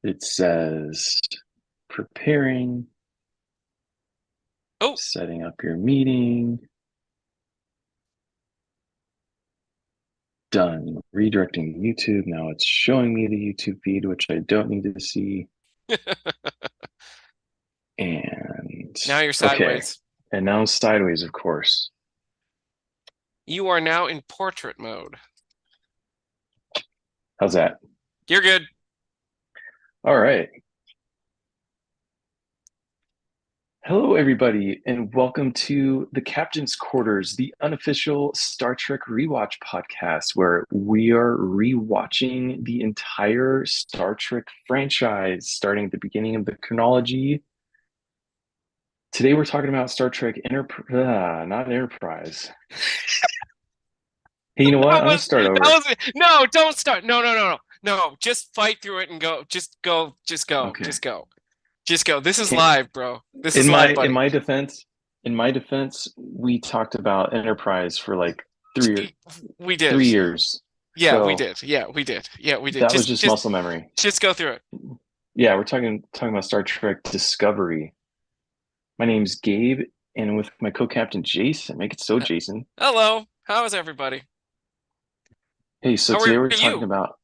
It says preparing, Oh, setting up your meeting, done. Redirecting to YouTube. Now it's showing me the YouTube feed, which I don't need to see. And now you're okay. sideways. And now sideways, of course. You are now in portrait mode. How's that? You're good. All right. Hello, everybody, and welcome to the Captain's Quarters, the unofficial Star Trek rewatch podcast, where we are rewatching the entire Star Trek franchise, starting at the beginning of the chronology. Today, we're talking about Star Trek not Enterprise. Hey, you know what? I'm That gonna was start that over. was no, don't start. No. Just fight through it and go. Just go. Just go. Okay. Just go. Just go. This is Can live, bro. This in is my live, in buddy. my defense, we talked about Enterprise for like three We did. 3 years. Yeah, we So did. Yeah, we did. Yeah, we did. that was Just just just muscle memory. just go through it. Yeah, we're talking about Star Trek Discovery. My name's Gabe, and with my co-captain Jason. Make it so, Jason. Hello. How is everybody? Hey, so How today are we're talking you? about.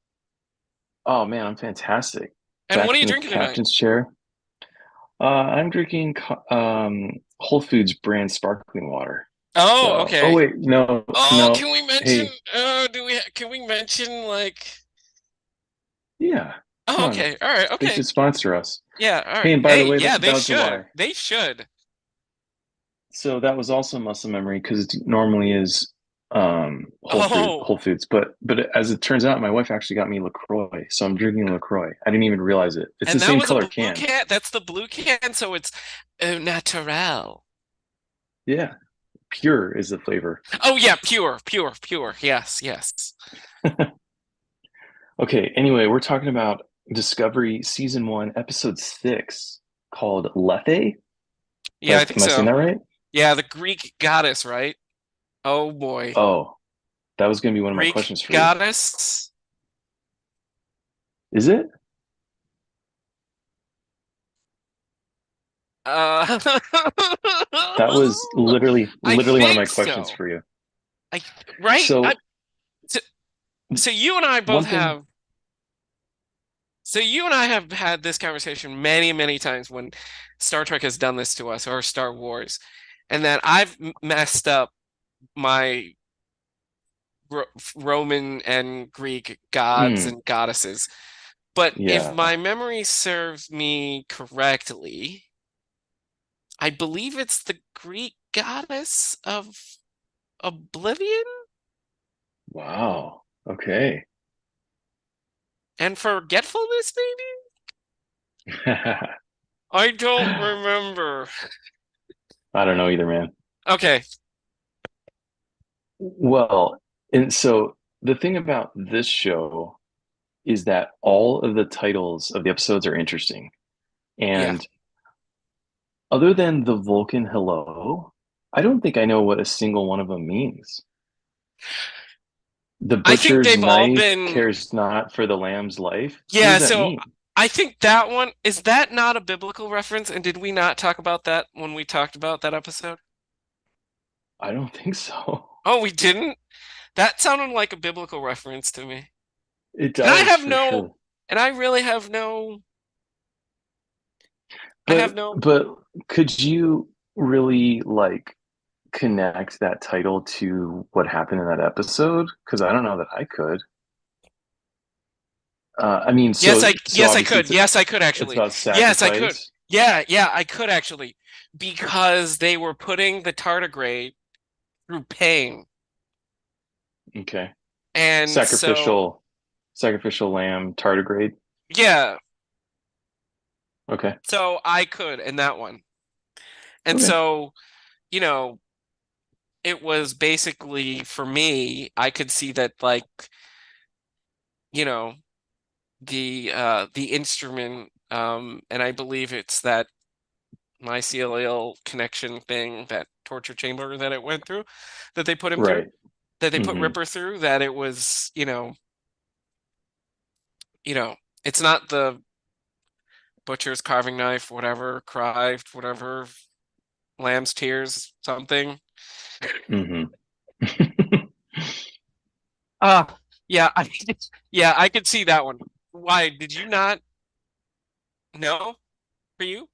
Oh man, I'm fantastic. And what Back are you in the drinking tonight? captain's chair. I'm drinking Whole Foods brand sparkling water. Oh, So, oh okay. wait, no, Oh, no. can we mention? Hey, Can we mention like? yeah, come Oh, on. okay. All right. They Okay. should sponsor us. Yeah. All right. Hey, and by the Hey, way, yeah, they that was a should. lie. They should. So that was also muscle memory because it normally is Oh, Whole Foods, but as it turns out, my wife actually got me LaCroix, so I'm drinking LaCroix. I didn't even realize it. It's the and that same was a color blue can. can. That's the blue can, so it's au naturel. Yeah, pure is the flavor. Oh yeah, pure. Yes, yes. Okay, anyway, we're talking about Discovery Season 1, Episode 6, called Lethe. Yeah, I think Am I saying so. that right? Yeah, the Greek goddess, right? Oh boy. Oh, that was going to be one of my Greek questions for you. goddess. Is it? Uh, That was I literally one of my think questions so. for you. I right. So, So, so you and I both one thing, have. So you and I have had this conversation many, many times when Star Trek has done this to us or Star Wars, and that I've messed up my Roman and Greek gods mm, and goddesses. But if yeah. my memory serves me correctly, I believe it's the Greek goddess of oblivion Wow. Okay. and forgetfulness, maybe? I I don't remember. don't know either, man. Okay. Well, and so the thing about this show is that all of the titles of the episodes are interesting. Yeah. And other than the Vulcan hello, I don't think I know what a single one of them means. The I think butcher's they've all knife been, cares not for the lamb's life. What yeah, does that so mean? I think that one, is that not a biblical reference? And did we not talk about that when we talked about that episode? I don't think so. Oh, we didn't? That sounded like a biblical reference to me. It And I does have for no, sure. and I really have no, I have But no, but could you really like connect that title to what happened in that episode? Because I don't know that I could. I mean, so yes, I obviously could. Yes, I could it's actually. about Yes, I could. sacrifice. Yeah, I could actually. Because they were putting the tardigrade through pain. Okay, And so, sacrificial sacrificial lamb tardigrade. yeah, Okay, so I could in that one. And okay, so, you know, it was basically for me, I could see that like, you know, the instrument and I believe it's that mycelial connection thing, that torture chamber that it went through, that they put him through, right. that they put Hmm. Ripper through, that it was, you know, it's not the butcher's carving knife, whatever, cry, whatever, lamb's tears, something. Hmm. Ah, yeah, yeah, I could see that one. Why did you not know for you?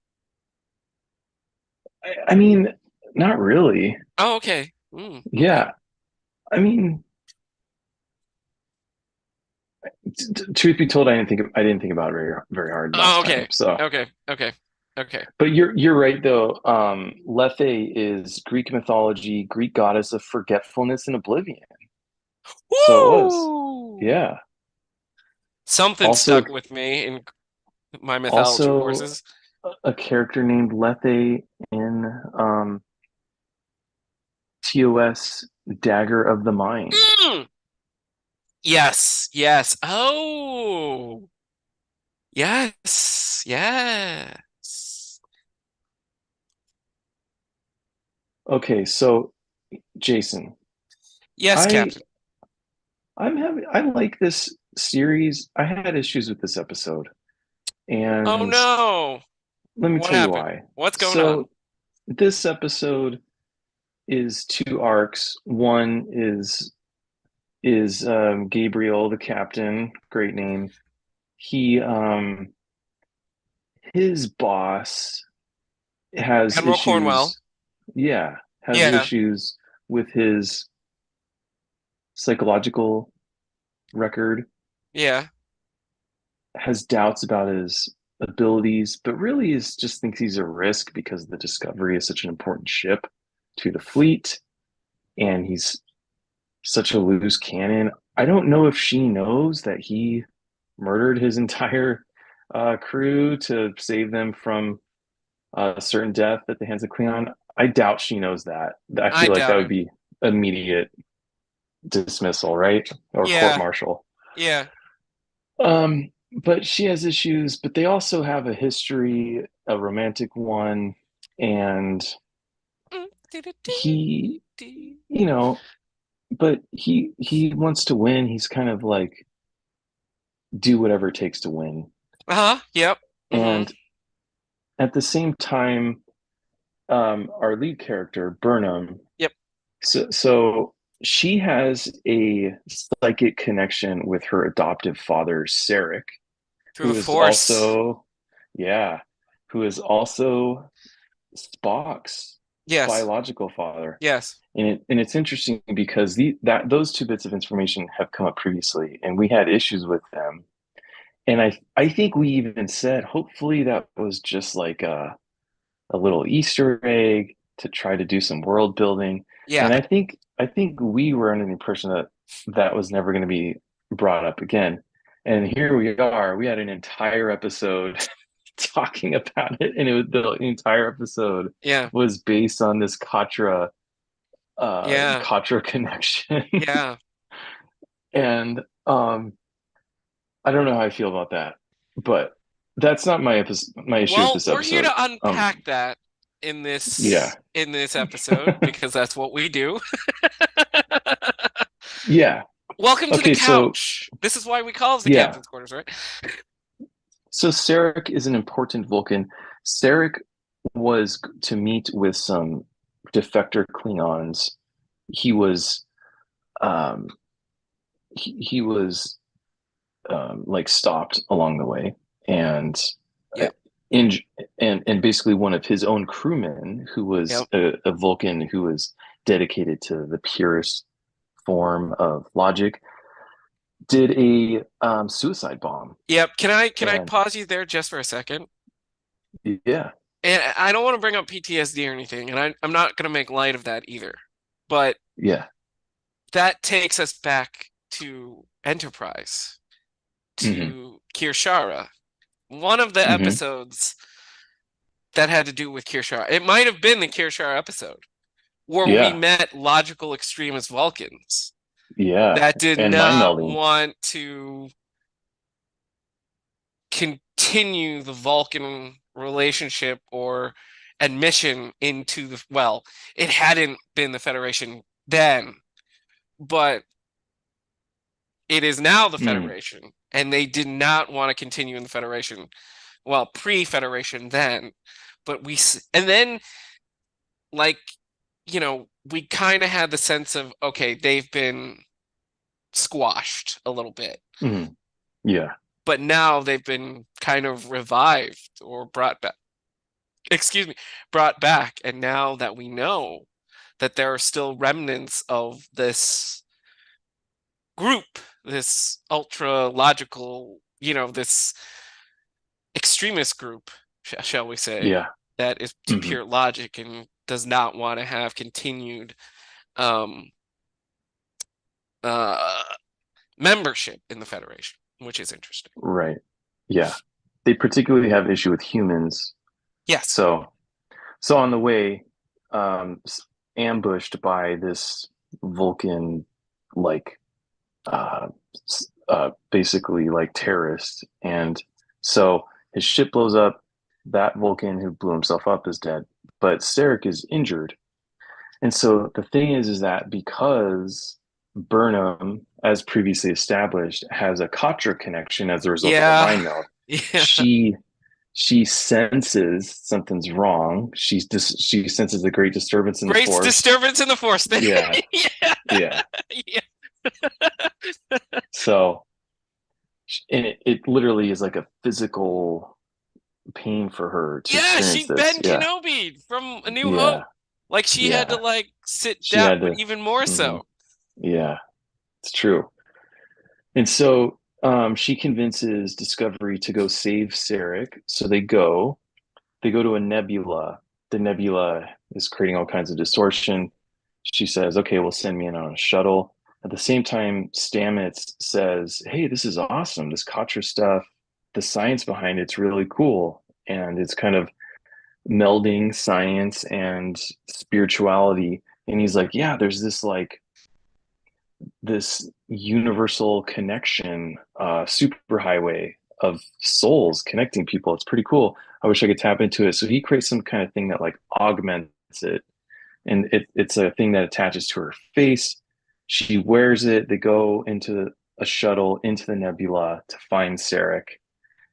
I mean, not really. Oh, okay. Okay. Yeah. I mean, truth be told, I didn't think about it very hard Oh, last time. okay. So, Okay. Okay. Okay. but you're right though. Lethe is Greek mythology, Greek goddess of forgetfulness and oblivion. So it was. Woo! Yeah. Something Also, stuck with me in my mythology also courses. a character named Lethe in TOS Dagger of the Mind. Mm! Yes. Yes. Oh. Yes. Yes. Okay, so Jason, Yes, I Captain. I like this series. I had issues with this episode, Oh and no. let me What tell you happened? why. What's going on? So this episode is two arcs. One is Gabriel, the captain, great name. He his boss has Admiral Cornwell. issues. Yeah, has Yeah. issues with his psychological record, Yeah. has doubts about his abilities, but really is just thinks he's a risk because the Discovery is such an important ship to the fleet, and he's such a loose cannon. I don't know if she knows that he murdered his entire crew to save them from a certain death at the hands of Klingon. I doubt she knows that. I I feel like that doubt would it. be immediate dismissal, right? Or court Yeah. martial. Yeah. But she has issues, but they also have a history, a romantic one, and he, you know, but he wants to win. He's kind of like do whatever it takes to win. Uh-huh. Yep. Mm-hmm. And at the same time, our lead character, Burnham, Yep. so she has a psychic connection with her adoptive father, Sarek, Through the who is force. also, yeah, who is also Spock's Yes. biological father. Yes. And it's interesting because those two bits of information have come up previously, and we had issues with them. And I think we even said hopefully that was just like a little Easter egg to try to do some world building. Yeah. And I think we were under the impression that that was never going to be brought up again. And here we are. We had an entire episode talking about it, and the entire episode Yeah. was based on this Yeah. Katra connection. Yeah. And I don't know how I feel about that, but that's not my issue with Well, this we're here episode. to unpack that in Yeah, this episode because that's what we do. yeah. Welcome to the Okay, so couch. This is why we call it the yeah, captain's quarters, right? so Sarek is an important Vulcan. Sarek was to meet with some defector Klingons. He was um, he was like stopped along the way, and uh, Yep. in and basically one of his own crewmen, who was Yep. a Vulcan who was dedicated to the purest form of logic, did a suicide bomb. Yep. Can I And pause you there just for a second? yeah, And I don't want to bring up PTSD or anything, and I'm not going to make light of that either. But yeah, that takes us back to Enterprise, hmm to Kirshara. One of the hmm episodes that had to do with Kirshara. It might have been the Kirshara episode where we yeah, met logical extremist Vulcans yeah, that did and mind not melding. want to continue the Vulcan relationship or admission into the, well, it hadn't been the Federation then, but it is now the Mm, Federation, and they did not want to continue in the Federation. well, pre-Federation then, but and then like, we kind of had the sense of, okay, they've been squashed a little bit, Mhm. Yeah. but now they've been kind of revived or brought back, excuse me, brought back. And now that we know that there are still remnants of this group, this ultra logical, this extremist group, shall we say, Yeah. that is to Hmm. pure logic and does not want to have continued um, uh, membership in the Federation, which is interesting. Right. Yeah. They particularly have issue with humans. Yes. So, so on the way, um, ambushed by this Vulcan, like, uh, basically like terrorist, and so his ship blows up. That Vulcan who blew himself up is dead, but Sarek is injured. And so the thing is that because Burnham, as previously established, has a Katra connection as a result of the Yeah. mind meld, Yeah. she she senses something's wrong. She senses a great disturbance in the Great force. disturbance in the force. Yeah, Yeah. yeah. Yeah. So, and it literally is like a physical pain for her to Yeah, experience she this. Ben Yeah, Kenobi from A New yeah, Hope. Like she had to yeah. like sit She down, had but to. even more Mhm. so. Yeah, it's true. And so she convinces Discovery to go save Sarek. So they go to a nebula. The nebula is creating all kinds of distortion. She says, okay, well, send me in on a shuttle. At the same time, Stamets says, hey, this is awesome. This Katra stuff, the science behind it's really cool. And it's kind of melding science and spirituality. And he's like, yeah, there's this universal connection, superhighway of souls connecting people. It's pretty cool. I wish I could tap into it. So he creates some kind of thing that like augments it, and it's a thing that attaches to her face. She wears it. They go into a shuttle into the nebula to find Sarek,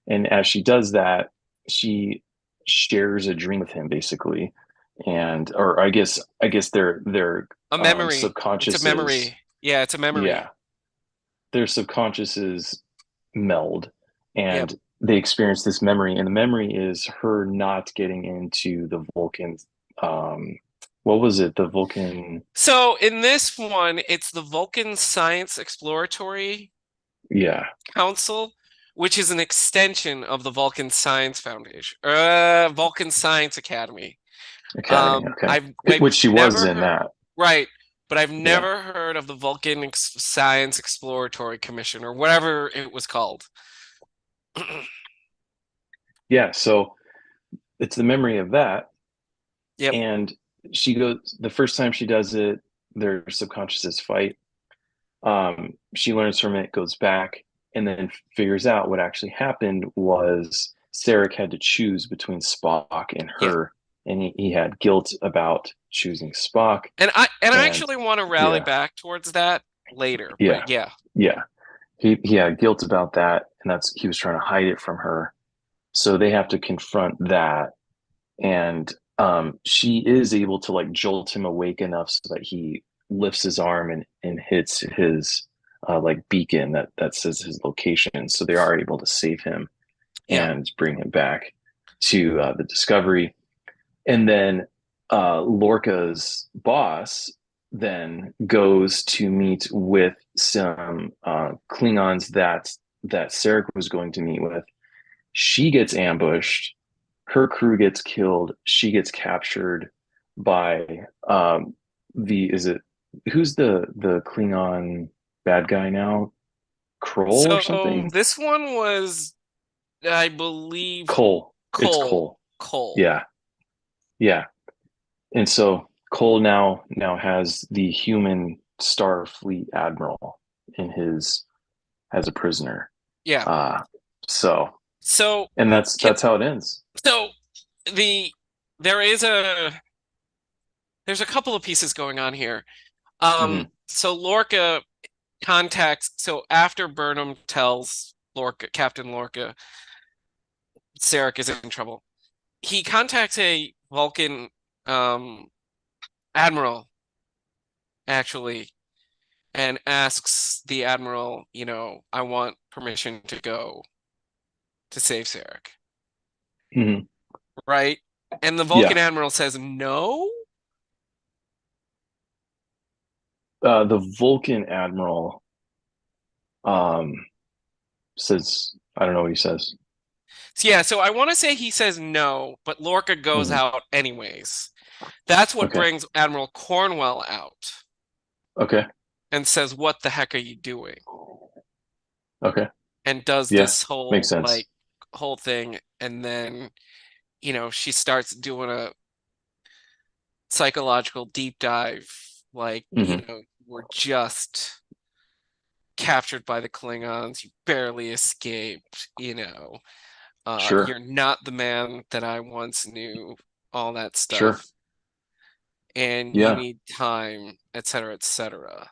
and as she does that, she shares a dream with him, basically, and or I guess their A memory. It's a subconsciouses, memory. Yeah, it's a memory. yeah, their subconsciouses meld, Yep. and they experience this memory, and the memory is her not getting into the Vulcan. Um, what was it? The Vulcan. So in this one, it's the Vulcan Science Exploratory Yeah, Council, which is an extension of the Vulcan Science Foundation, Vulcan Science Academy. Academy. Okay, I've which she was never in heard, that. right, but I've Yeah, never heard of the Vulcan Science Exploratory Commission or whatever it was called. yeah. So it's the memory of that, Yep. and she goes the first time she does it. Their subconsciouses fight. She learns from it, goes back, and then figures out what actually happened was Sarek had to choose between Spock and Yeah. her, and he had guilt about choosing Spock. And I And actually want to rally yeah, back towards that later, yeah, but yeah. yeah. He had guilt about that, and that's he was trying to hide it from her. So they have to confront that, and she is able to like jolt him awake enough so that he lifts his arm and hits his like beacon that says his location. So they are able to save him Yeah. and bring him back to the Discovery. And then Lorca's boss then goes to meet with some Klingons that Sarek was going to meet with. She gets ambushed, her crew gets killed, she gets captured by the is it who's the Klingon bad guy now? Kroll or So something? this one was, I believe, Cole. It's Cole. Cole. Cole. Yeah. Yeah. And so Cole now has the human Starfleet admiral in his as a prisoner. Yeah. Uh so So and can that's how it ends. so the there is a there's a couple of pieces going on here. Hmm. So Lorca contacts, so after Burnham tells Lorca, Captain Lorca, Sarek is in trouble. He contacts a Vulcan um, admiral, actually, and asks the admiral, I want permission to go to save Sarek, Hmm. right? And the Vulcan Yeah. admiral says no. The Vulcan admiral um says, I don't know what he says. So yeah, so I want to say he says no, but Lorca goes Hmm. out anyways. That's what Okay. brings Admiral Cornwell out Okay. and says, "What the heck are you doing?" Okay. And does Yeah. this Makes whole sense. whole thing, and then she starts doing a psychological deep dive, like, Hmm. we're just captured by the Klingons, you barely escaped, Sure. you're not the man that I once knew, all that Sure. stuff, and you Yeah. need time, et cetera, et cetera.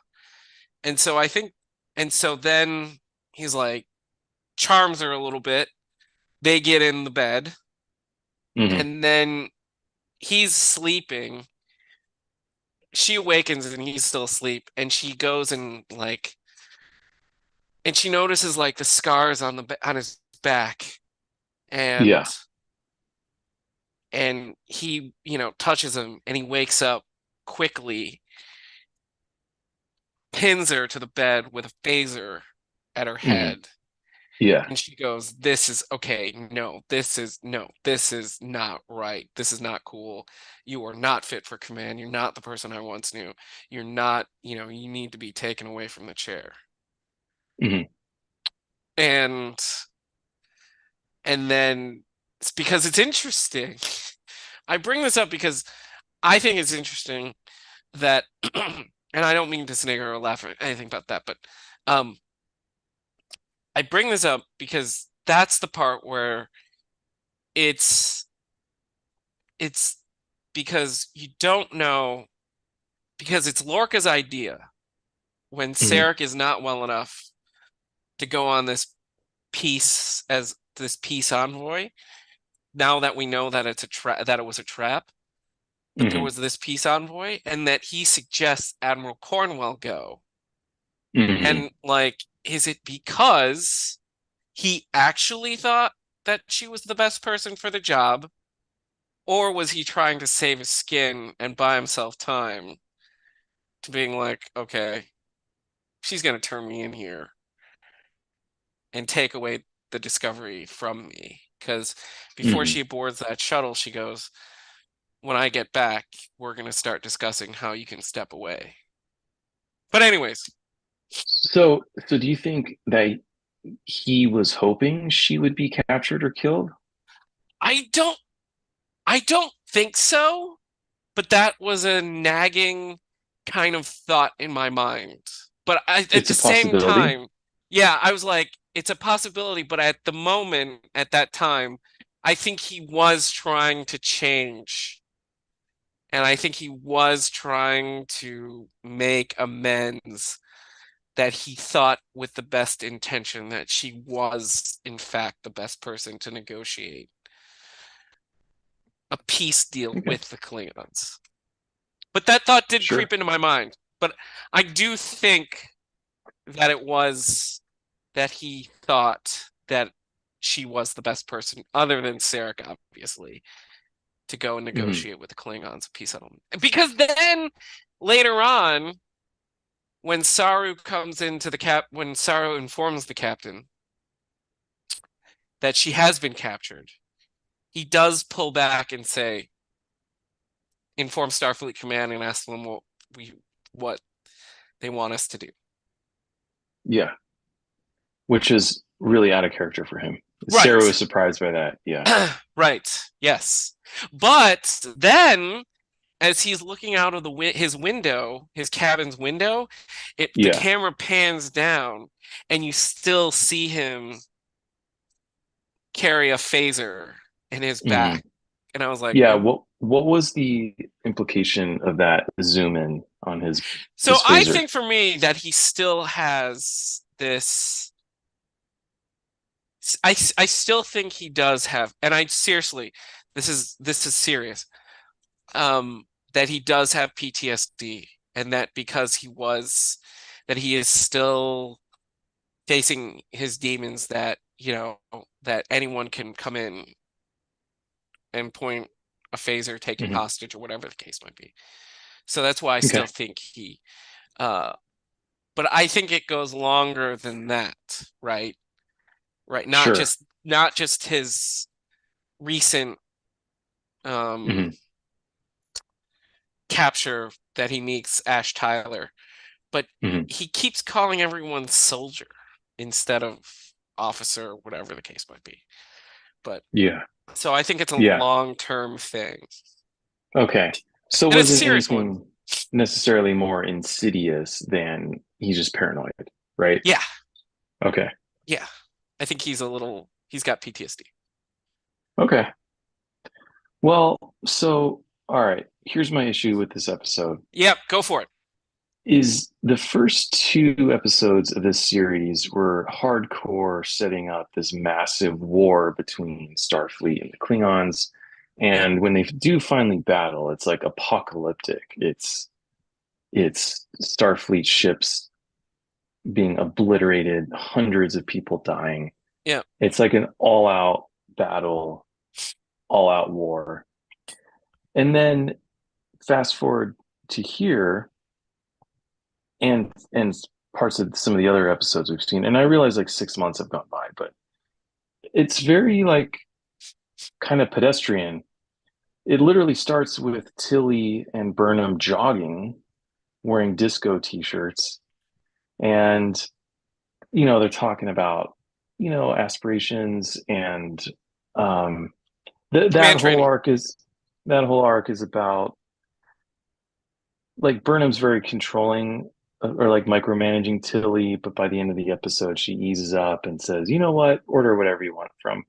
And so I think, and so then he's like, charms her a little bit. They get in the bed, Hmm. and then he's sleeping. She awakens and he's still asleep, and she goes and she notices like the scars on on his back, and Yeah. he touches him, and he wakes up quickly, pins her to the bed with a phaser at her Hmm. head. Yeah. And she goes, "This is okay. No, this is not right. This is not cool. You are not fit for command. You're not the person I once knew. You're not, you need to be taken away from the chair." Hmm. And then it's because it's interesting. I bring this up because I think it's interesting that, and I don't mean to snigger or laugh or anything about that, but um, I bring this up because that's the part where it's it's because you don't know, because it's Lorca's idea when Hmm. Sarek is not well enough to go on this peace envoy. Now that we know that that it was a trap, that there Hmm. was this peace envoy, and that he suggests Admiral Cornwell go. Hmm. And like, is it because he actually thought that she was the best person for the job, or was he trying to save his skin and buy himself time to being like, okay, she's gonna turn me in here and take away the discovery from me? Because before Hmm. she boards that shuttle, she goes, when I get back, we're gonna start discussing how you can step away. But anyways, So do you think that he was hoping she would be captured or killed? I don't I don't think so, but that was a nagging kind of thought in my mind. But at It's the a same possibility. time, yeah, I was like, it's a possibility, but at the moment, at that time, I think he was trying to change. And I think he was trying to make amends, that he thought with the best intention that she was, in fact, the best person to negotiate a peace deal Okay. with the Klingons. But that thought did Sure. creep into my mind. But I do think that it was that he thought that she was the best person, other than Sarek, obviously, to go and Hmm. negotiate with the Klingons a peace settlement. Because then later on, when Saru comes into when Saru informs the captain that she has been captured, he does pull back and say, inform Starfleet Command and ask them what they want us to do. Yeah. Which is really out of character for him. Sarah Right. was surprised by that. Yeah. Right. Yes. But then, as he's looking out of his window, his cabin's window, the Yeah. camera pans down, and you still see him carry a phaser in his Hmm. back. And I was like, Yeah. ooh. What was the implication of that zoom in on So his I phaser? think for me that he still has this I still think he does have, and I seriously, this is serious. Um, that he does have PTSD, and that because that he is still facing his demons, that that anyone can come in and point a phaser, take him Hmm. hostage, or whatever the case might be. So that's why I Okay. still think uh, but I think it goes longer than that, right? Right. Sure. Not just his recent um Hmm. capture that he meets Ash Tyler, but Hmm. he keeps calling everyone soldier instead of officer, whatever the case might be. But Yeah. so I think it's a Yeah. long-term thing. Okay. So And it's a wasn't serious one. anything necessarily more insidious than he's just paranoid, right? Yeah, Okay. yeah. I think he's got PTSD. Okay. Well, so all right. Here's my issue with this episode. Yep, go for it. Is the first two episodes of this series were hardcore setting up this massive war between Starfleet and the Klingons. Yep, And when they do finally battle, it's like apocalyptic. It's Starfleet ships being obliterated, hundreds of people dying. yep. It's like an all-out battle, all-out war. And then fast forward to here, and parts of some of the other episodes we've seen, and I realize like 6 months have gone by, but it's very like kind of pedestrian. It literally starts with Tilly and Burnham jogging, wearing disco t-shirts, and they're talking about aspirations, and um th- that Command whole training. arc is that whole arc is about like Burnham's very controlling, or like micromanaging Tilly, but by the end of the episode, she eases up and says, "You know what? Order whatever you want from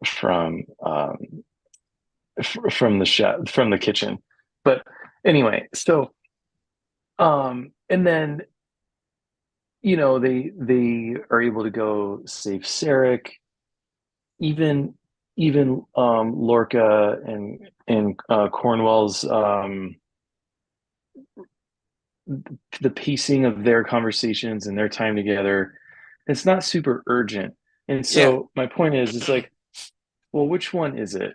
from the chef from the kitchen." But anyway, so and then they are able to go save Sarek. Even Lorca and Cornwell's the pacing of their conversations and their time together, it's not super urgent. And Yeah, so my point is, it's like, well, which one is it?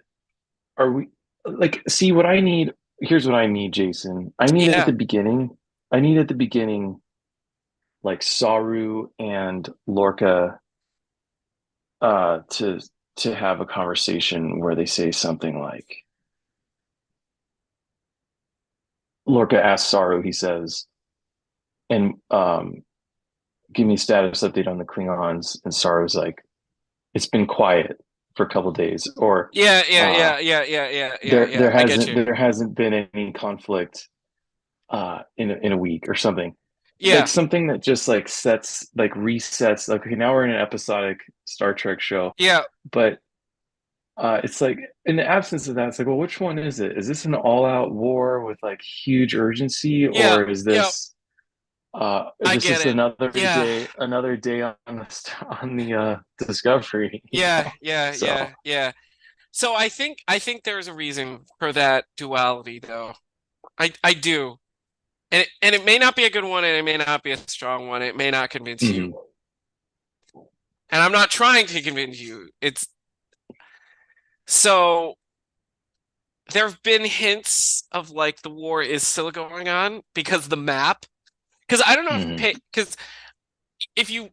Are we like, see what I need? Here's what I need, Jason. yeah, I need at the beginning, like Saru and Lorca to have a conversation where they say something like, Lorca asks Saru, he says, and give me a status update on the Klingons. And Saru's like, it's been quiet for a couple of days, or yeah, yeah, uh, yeah, yeah, yeah, yeah, yeah, there yeah. there I get hasn't you. there hasn't been any conflict in a week or something, like Yeah, something that just like resets, like, okay, now we're in an episodic Star Trek show, yeah, but it's like, in the absence of that, it's like, well, which one is it? Is this an all-out war with like huge urgency, yeah, or yeah. is I this get just it. Yeah, another day on the Discovery, yeah, yeah, so. yeah, yeah. So I think there's a reason for that duality, though. I do, and it may not be a good one, and it may not be a strong one. It may not convince you, Mhm. and I'm not trying to convince you. It's so there have been hints of like the war is still going on because the map. Because I don't know Mhm. because if you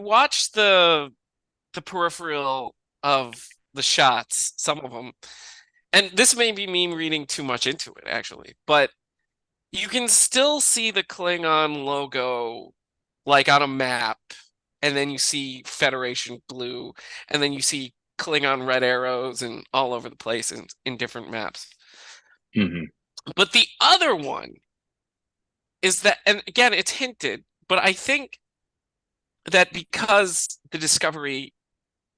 watch the peripheral of the shots, some of them, and this may be me reading too much into it actually, but you can still see the Klingon logo like on a map, and then you see Federation blue, and then you see Klingon red arrows and all over the place in different maps. Mhm. But the other one is that, and again, it's hinted, but I think that because the discovery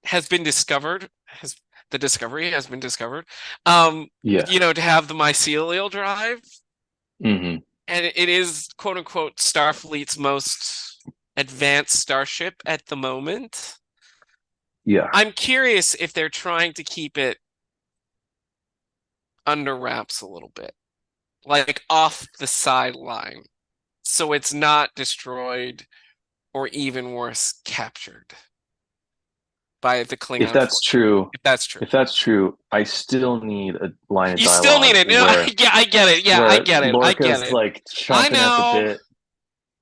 has been discovered, has the discovery has been discovered, Yeah. to have the mycelial drive, Mhm. and it is quote unquote Starfleet's most advanced starship at the moment. Yeah. I'm curious if they're trying to keep it under wraps a little bit, like off the sideline, so it's not destroyed or even worse, captured by the If Klingon that's forces. true, If that's true. if that's true, I still need a line of You still need dialogue it. No, yeah, I get it. Yeah, I where get it. I get Lorca's it. like I chomping at the know. bit.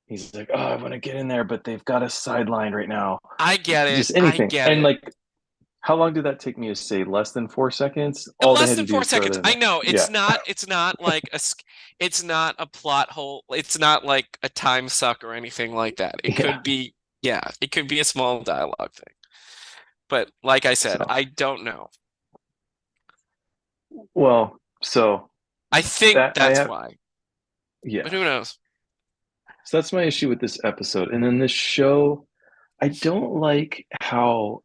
He's like, "Oh, I want to get in there, but they've got us sidelined right now." I get it. Just I anything. get And it. like, how long did that take me to say? Less than 4 seconds? All they Less had to than do four is throw that seconds. in I there. know Yeah. it's not like it's not a plot hole. It's not like a time suck or anything like that. It Yeah. could be, yeah, it could be a small dialogue thing. But like I said, So, I don't know. well, so I think that I that's have, why. But yeah. who knows? So that's my issue with this episode. And then this show, I don't like how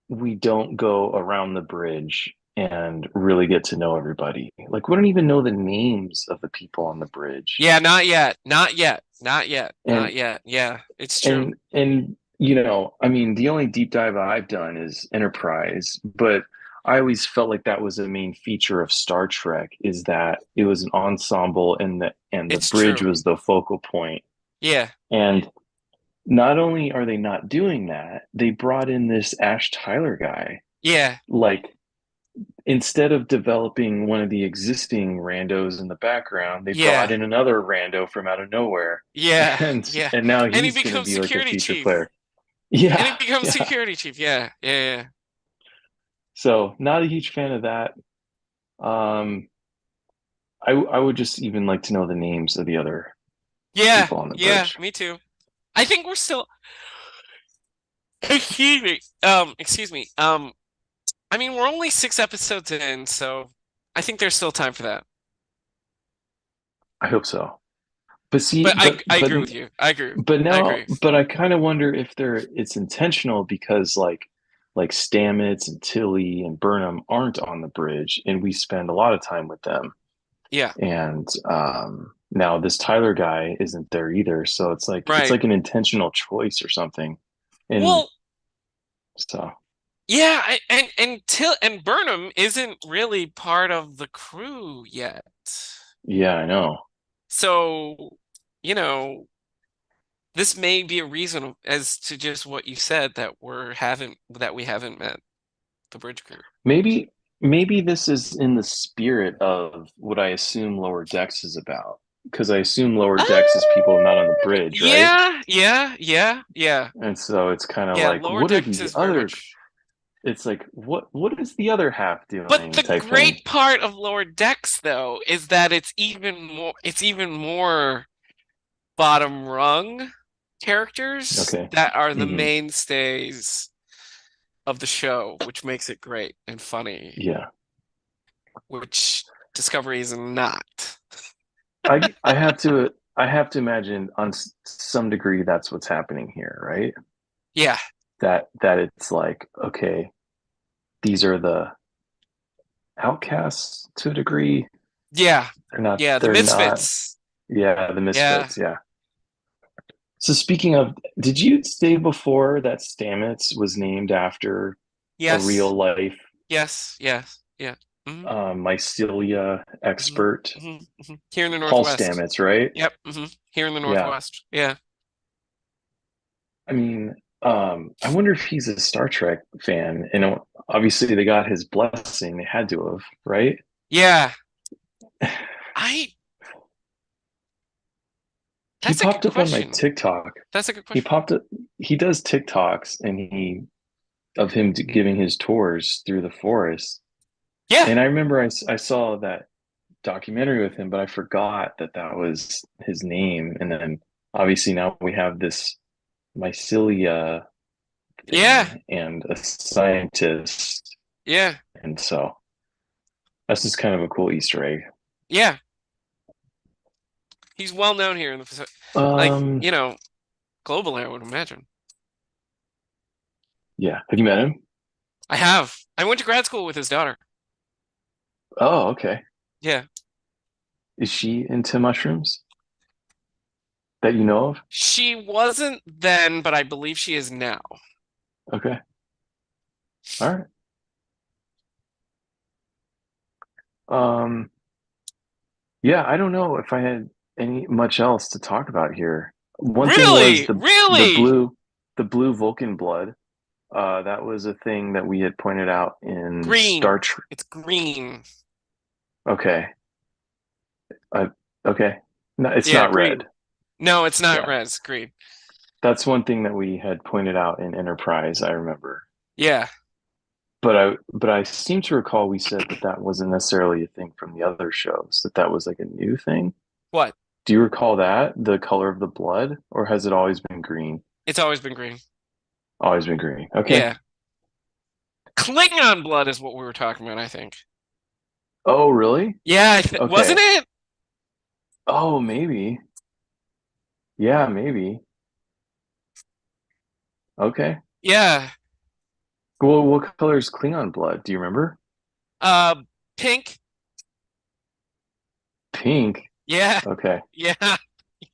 we don't go around the bridge and really get to know everybody. Like, we don't even know the names of the people on the bridge. Yeah, not yet. Not yet. Not yet. And Not yet. Yeah, it's true. and I mean, the only deep dive I've done is Enterprise, but I always felt like that was a main feature of Star Trek is that it was an ensemble and the It's bridge true. was the focal point. Yeah. And not only are they not doing that, they brought in this Ash Tyler guy. Yeah. Like, instead of developing one of the existing randos in the background, they brought Yeah. in another rando from out of nowhere. Yeah. And Yeah. and now And he he's going to becomes be like a security feature chief. player. And he Yeah, becomes yeah. security chief. Yeah. Yeah. Yeah. So not a huge fan of that. Um, I would just even like to know the names of the other Yeah. people on the Yeah. bridge. Me too. I think we're still excuse me. Excuse me. I mean, we're only 6 episodes in, so I think there's still time for that. I hope so. But see, But but I but agree with you. I agree. but I now, agree. but I kind of wonder if it's intentional because like Stamets and Tilly and Burnham aren't on the bridge, and we spend a lot of time with them. Yeah. And now this Tyler guy isn't there either, so it's Right. like an intentional choice or something. And Well, so yeah, and Burnham isn't really part of the crew yet. yeah, I know. So, you know, this may be a reason as to just what you said that we haven't met the bridge crew. Maybe maybe this is in the spirit of what I assume Lower Decks is about. Because I assume Lower Decks is people not on the bridge, right? Yeah, yeah, yeah, yeah. And so it's kind of Yeah, like, Lower what are Decks the is very other? much. It's like, what is the other half But doing? the Type thing. great part of Lower Decks though is that it's even more bottom rung characters Okay. that are the Hmm. mainstays of the show, which makes it great and funny, Yeah. which Discovery is not. I have to imagine on some degree that's what's happening here, right? Yeah, That it's like, okay, these are the outcasts to a degree. yeah, They're not. yeah, the They're not. Misfits. Yeah, the Yeah, misfits. Yeah. So speaking of, did you say before that Stamets was named after a real yes, life yes, yes, yeah. Hmm. mycelia Hmm. expert, Hmm. Hmm. Here in the Paul Northwest. Stamets, right? Yep. Hmm. Here in the Yeah. Northwest. Yeah. I mean, I wonder if he's a Star Trek fan. And obviously, they got his blessing. They had to have, right? Yeah. I He That's a good popped up on my question. TikTok. That's a good He question. popped up. He does TikToks, and of him giving his tours through the forest. Yeah. And I remember I saw that documentary with him, but I forgot that that was his name. And then obviously now we have this mycelia Yeah. thing and a scientist. Yeah. And so that's just kind of a cool Easter egg. Yeah. He's well known here in the Pacific. Like, Um, globally, I would imagine. yeah. Have you met him? I have. I went to grad school with his daughter. Oh, okay. Yeah. Is she into mushrooms that you know of? She wasn't then, but I believe she is now. Okay. All right. Um, yeah, I don't know if I had any much else to talk about here. One thing was Really? the Really? blue Vulcan blood. That was a thing that we had pointed out in Star Green. Trek. It's green. Okay. Uh, okay. No, it's Yeah, not red. green. No, it's not Yeah. res. Green. That's one thing that we had pointed out in Enterprise, I remember. Yeah. But I seem to recall we said that that wasn't necessarily a thing from the other shows, that that was like a new thing. What? Do you recall that, the color of the blood, or has it always been green? It's always been green. Always been green. Okay. Yeah. Klingon blood is what we were talking about, I think. Oh, really? Yeah, wasn't Okay. it? Oh, maybe. Yeah, maybe. Okay. Yeah. Well, what color is Klingon blood? Do you remember? Uh, pink. Pink. Yeah. Okay. Yeah.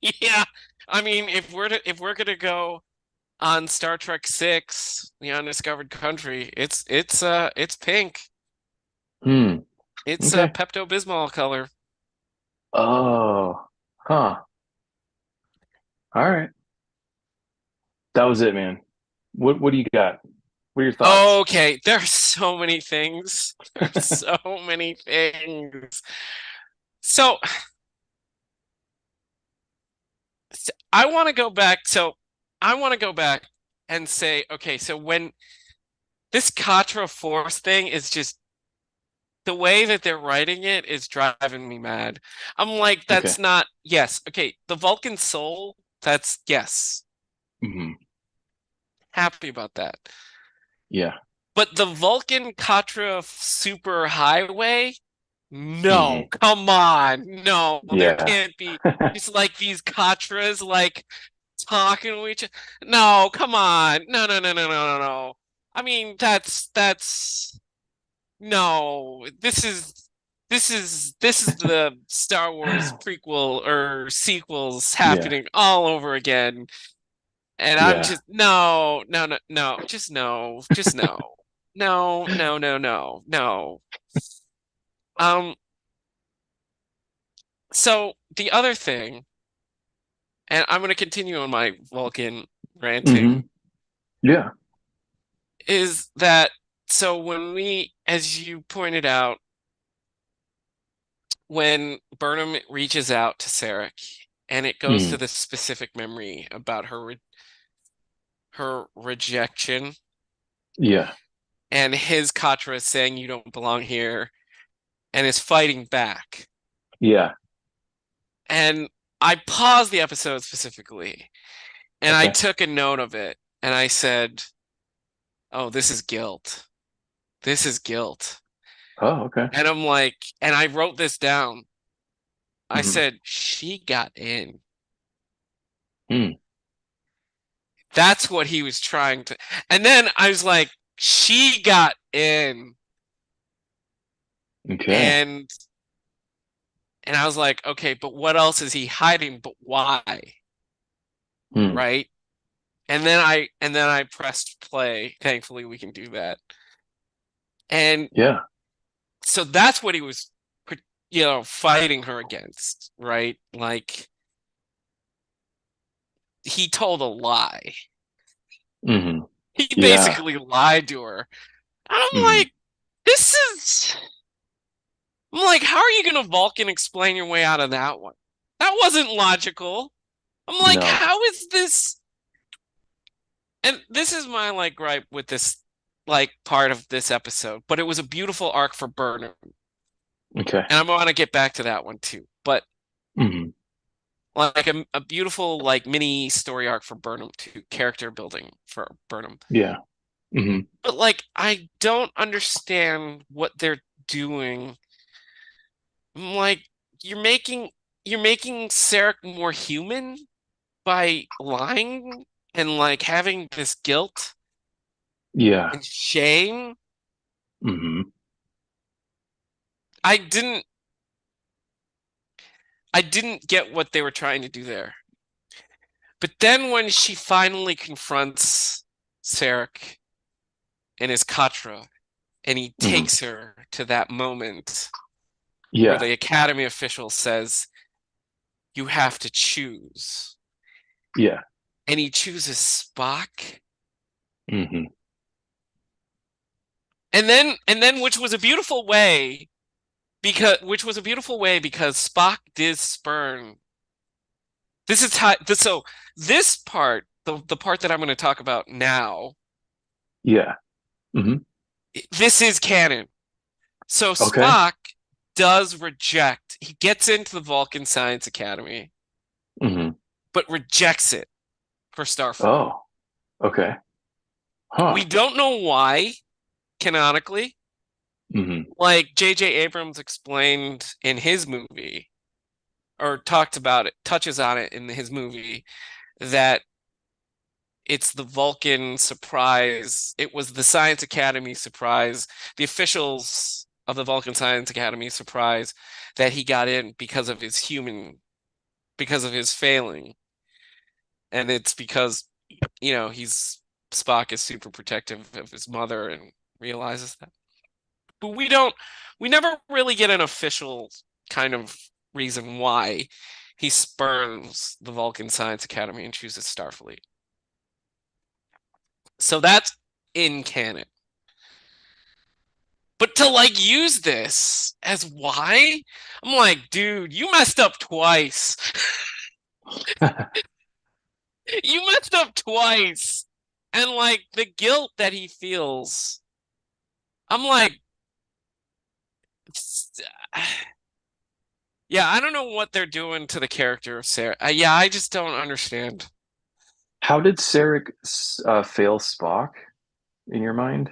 Yeah. I mean, if we're gonna go on Star Trek 6, The Undiscovered Country, it's pink. Hmm. It's a Okay. Pepto-Bismol color. Oh. Huh. All right. That was it, man. What do you got? What are your thoughts? Okay, there's so many things. There's so many things. So, I want to go back. So I want to go back and say, okay, so when this Katra Force thing is just the way that they're writing it is driving me mad. I'm like, Okay. that's not, yes, okay, the Vulcan soul, that's yes, Hmm. happy about that. Yeah. But the Vulcan Katra super highway, no, Hmm. come on, no, there Yeah. can't be just like these Katras like talking to each other. No, come on. No, no, no, no, no, no, no. I mean, that's no. This is the Star Wars prequel or sequels Yeah. happening all over again. And I'm Yeah. just no, no, no, no, just no, just no. No, no, no, no, no. Um, so the other thing, and I'm gonna continue on my Vulcan Hmm. ranting, Yeah. is that so when we, as you pointed out, when Burnham reaches out to Sarek and it goes to Hmm. this specific memory about her rejection Yeah. and his Katra is saying you don't belong here and is fighting back. Yeah. And I paused the episode specifically and I Okay. took a note of it and I said, "Oh, this is guilt. This is guilt." Oh, okay. And I'm like, and I wrote this down. I Hmm. said, "She got in." Hmm. That's what he was trying to. And then I was like, she got in. Okay. And I was like, okay, but what else is he hiding? But why? Hmm. Right? And then I pressed play. Thankfully we can do that. And Yeah. so that's what he was fighting her against, right? Like he told a lie. Hmm. He Yeah. basically lied to her. I'm Hmm. like, this is I'm like, how are you gonna Vulcan explain your way out of that one? That wasn't logical. I'm like, No. how is this? And this is my like gripe with this like part of this episode, but it was a beautiful arc for Burnham. Okay. And I'm gonna get back to that one too. But Hmm. like a beautiful like mini story arc for Burnham too, character building for Burnham. Yeah. Hmm. But like I don't understand what they're doing. I'm like, you're making you're making Sarek more human by lying and like having this guilt Yeah. and shame. Hmm. I didn't I didn't get what they were trying to do there. But then when she finally confronts Sarek in his katra, and he Hmm. takes her to that moment where Yeah. the Academy official says, "You have to choose." Yeah. And he chooses Spock. Hmm. And then which was a beautiful way because Spock did spurn. This is how so this part, the part that I'm going to talk about now, Yeah. Hmm. this is canon. So Okay. Spock does reject. He gets into the Vulcan Science Academy, Hmm. but rejects it for Starfleet. Oh, okay. We Huh. don't know why, canonically. Hmm. Like J.J. Abrams explained in his movie, or talked about it, touches on it in his movie, that it's the Vulcan surprise. It was the Science Academy surprise, the officials of the Vulcan Science Academy surprise that he got in because of his failing. And it's because, he's Spock is super protective of his mother and realizes that. But we never really get an official kind of reason why he spurns the Vulcan Science Academy and chooses Starfleet. So that's in canon. But to like use this as why, I'm like, dude, you messed up twice. You messed up twice. And like the guilt that he feels, I'm like, yeah, I don't know what they're doing to the character of Sarah. Yeah, I just don't understand. How did Sarek fail Spock in your mind?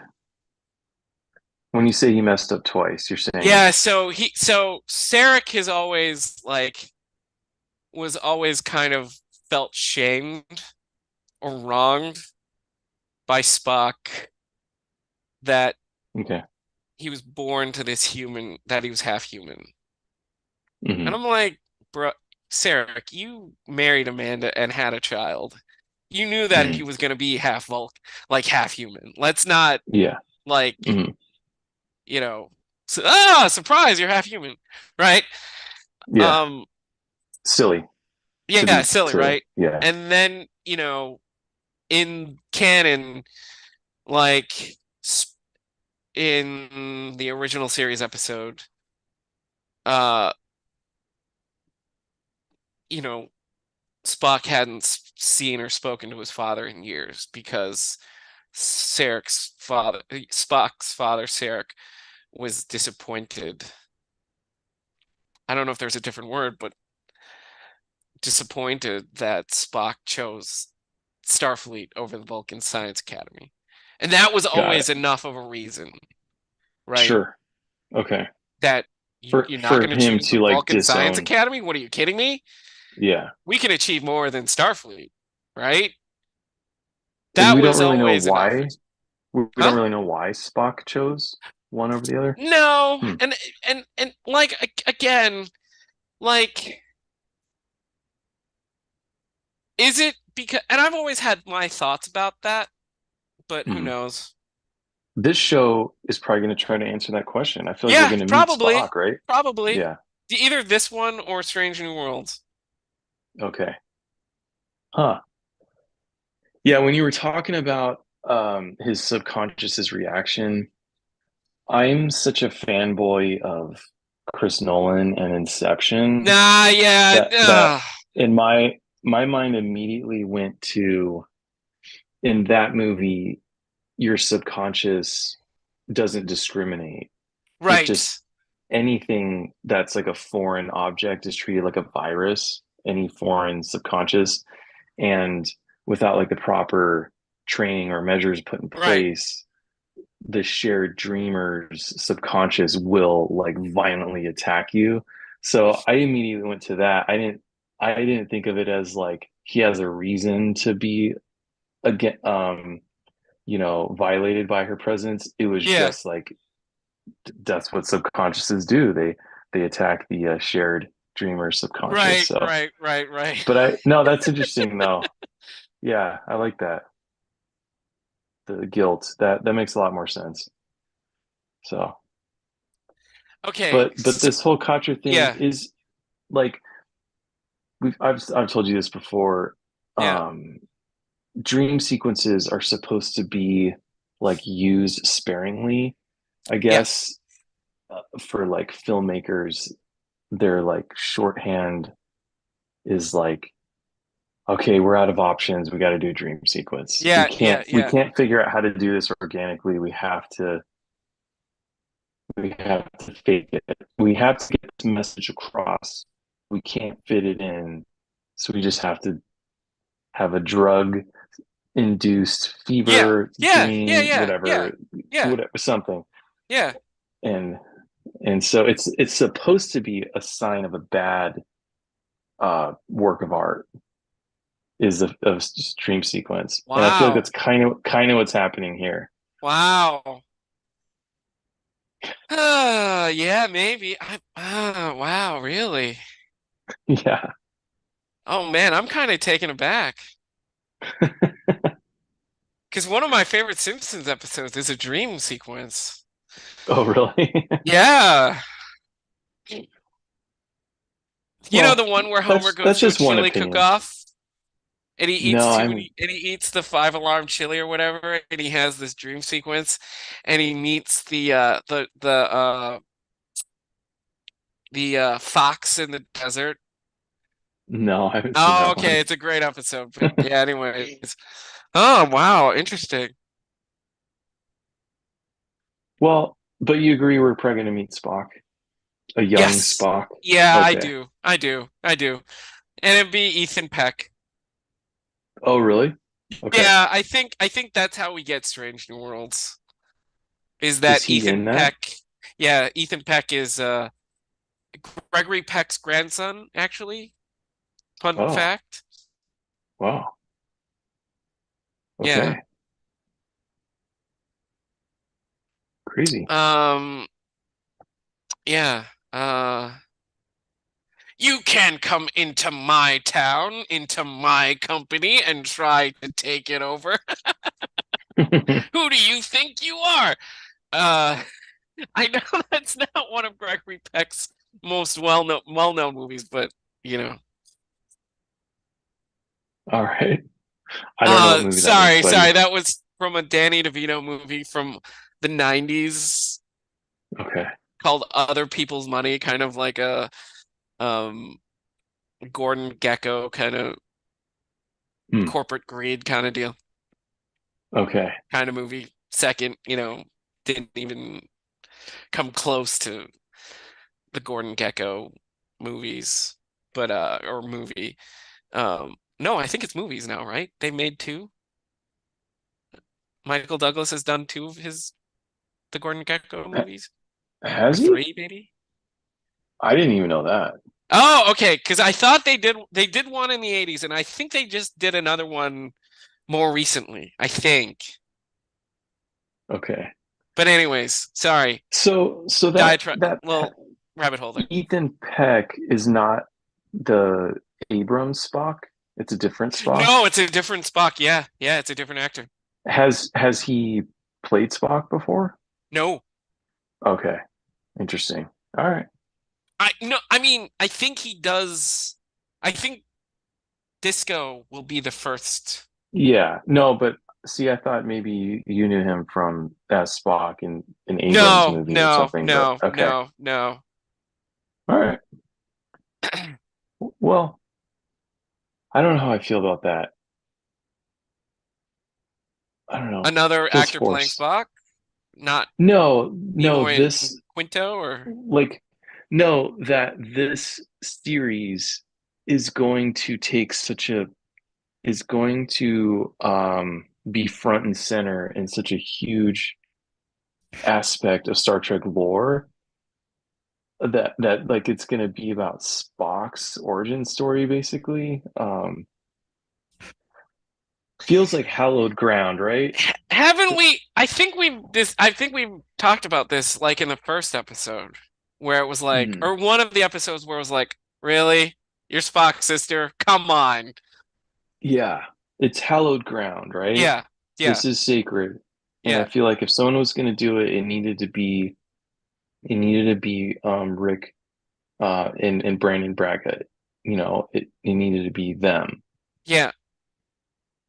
When you say he messed up twice, you're saying, Yeah, so Sarek has always like was always kind of felt shamed or wronged by Spock that okay. he was born to this human, that he was half human. And Hmm. I'm like, bro, Sarek, you married Amanda and had a child. You knew that he Hmm. was going to be half Vulc, like half human. Let's not Yeah. like, Hmm. you know, surprise, you're half human, right? Yeah. Um, Silly to yeah, be silly, silly. right? Yeah. And then, in canon, like in the original series episode, uh, you know, Spock hadn't seen or spoken to his father in years because Spock's father, Sarek, was disappointed. I don't know if there's a different word, but disappointed that Spock chose Starfleet over the Vulcan Science Academy. And that was Got always it. enough of a reason, right? Sure. Okay. That For you're not for going to him choose the to like Vulcan Science disown. Academy? What are you kidding me? Yeah. We can achieve more than Starfleet, right? And That we don't was really know always enough. why. We don't Huh? really know why Spock chose one over the other. No, Hmm. and like again, like is it because and I've always had my thoughts about that, but who Hmm. knows? This show is probably going to try to answer that question. I feel like we're Yeah, going to meet probably. Spock, right? Probably. Yeah. Either this one or Strange New Worlds. Okay. Huh. Yeah, when you were talking about his subconscious's reaction, I'm such a fanboy of Chris Nolan and Inception Nah, yeah, that in my mind immediately went to in that movie, your subconscious doesn't discriminate. It right, just anything that's like a foreign object is treated like a virus, any foreign subconscious, and without like the proper training or measures put in right. place, the shared dreamer's subconscious will like violently attack you. So I immediately went to that. I didn't think of it as like he has a reason to be again violated by her presence. It was Yeah, just like that's what subconsciouses do. They attack the shared dreamer subconscious. right, So, right, right, right. but I no, that's interesting though. Yeah, I like that. the guilt. That makes a lot more sense. So, Okay, but so this whole Katra thing yeah, is like I've told you this before. yeah, Um, Dream sequences are supposed to be like used sparingly, I yeah, guess, for like filmmakers. Their like shorthand is like, okay, we're out of options. We got to do a dream sequence. yeah, yeah, We yeah. can't figure out how to do this organically. We have to fake it. We have to get this message across. We can't fit it in. So we just have to have a drug induced Yeah, fever, yeah, yeah, dream, yeah, yeah, yeah, whatever, something. yeah. And so it's supposed to be a sign of a bad work of art is a dream sequence. And I feel like Wow. that's kind of what's happening here. Wow. Yeah, maybe. Wow, really? Yeah. Oh man, I'm kind of taken aback. Because one of my favorite Simpsons episodes is a dream sequence. Oh, really? Yeah. You know the Well, one where Homer goes that's to a just one chili opinion. cook-off and he No, eats I'm and he eats the five-alarm chili or whatever, and he has this dream sequence, and he meets the fox in the desert. no, I haven't seen Oh, that okay, one. it's a great episode, but yeah, anyways. Oh, wow, interesting. Well, but you agree we're probably going to meet Spock, a young Yes. Spock. Yeah, I Okay. do. I do. I do. And it'd be Ethan Peck. Oh, really? Okay. Yeah, I think that's how we get Strange New Worlds. Is Is that he Ethan in that? Peck? Yeah, Ethan Peck is Gregory Peck's grandson, actually. Fun Oh, fact. wow. Yeah. Okay. Crazy. Um, yeah. You can come into my town, into my company, and try to take it over. Who do you think you are? Uh, I know that's not one of Gregory Peck's most well-known movies, but you know. All right. I don't know what movie that is, Sorry, buddy. that was from a Danny DeVito movie from the 90s Okay. called Other People's Money, kind of like a um Gordon Gekko kind of Hmm. corporate greed kind of deal, Okay. kind of movie. Second, didn't even come close to the Gordon Gekko movies, but or movie. No, I think it's movies now, right? They made two. Michael Douglas has done two of his the Gordon Gekko Ha- movies, or Has he? three maybe. I didn't even know that. Oh, okay, because I thought they did one in the 80s, and I think they just did another one more recently, I think. Okay. But anyways, sorry. So Diatribe, that little rabbit hole there. Ethan Peck is not the Abrams Spock. It's a different Spock. No, it's a different Spock. Yeah, yeah, it's a different actor. Has he played Spock before? No, Okay. Interesting. All right. I mean, I think he does. I think Disco will be the first. Yeah. No, but see, I thought maybe you knew him from as Spock in an Abrams No, movie or no, something, but no, okay. no, no. All right. Well, I don't know how I feel about that. I don't know. Another Feels actor playing forced. Spock, not No, Nimoy and this Quinto, or like no, that this series is going to take such a is going to be front and center in such a huge aspect of Star Trek lore that like it's going to be about Spock's origin story basically. Feels like hallowed ground, right? haven't we? I think we've talked about this like in the first episode, where it was like, Hmm. or one of the episodes where it was like, really, your Spock sister? Come on. Yeah, it's hallowed ground, right? Yeah, Yeah. This is sacred. And I Yeah. feel like if someone was going to do it, it needed to be Rick and Brandon Braga. It needed to be them. Yeah.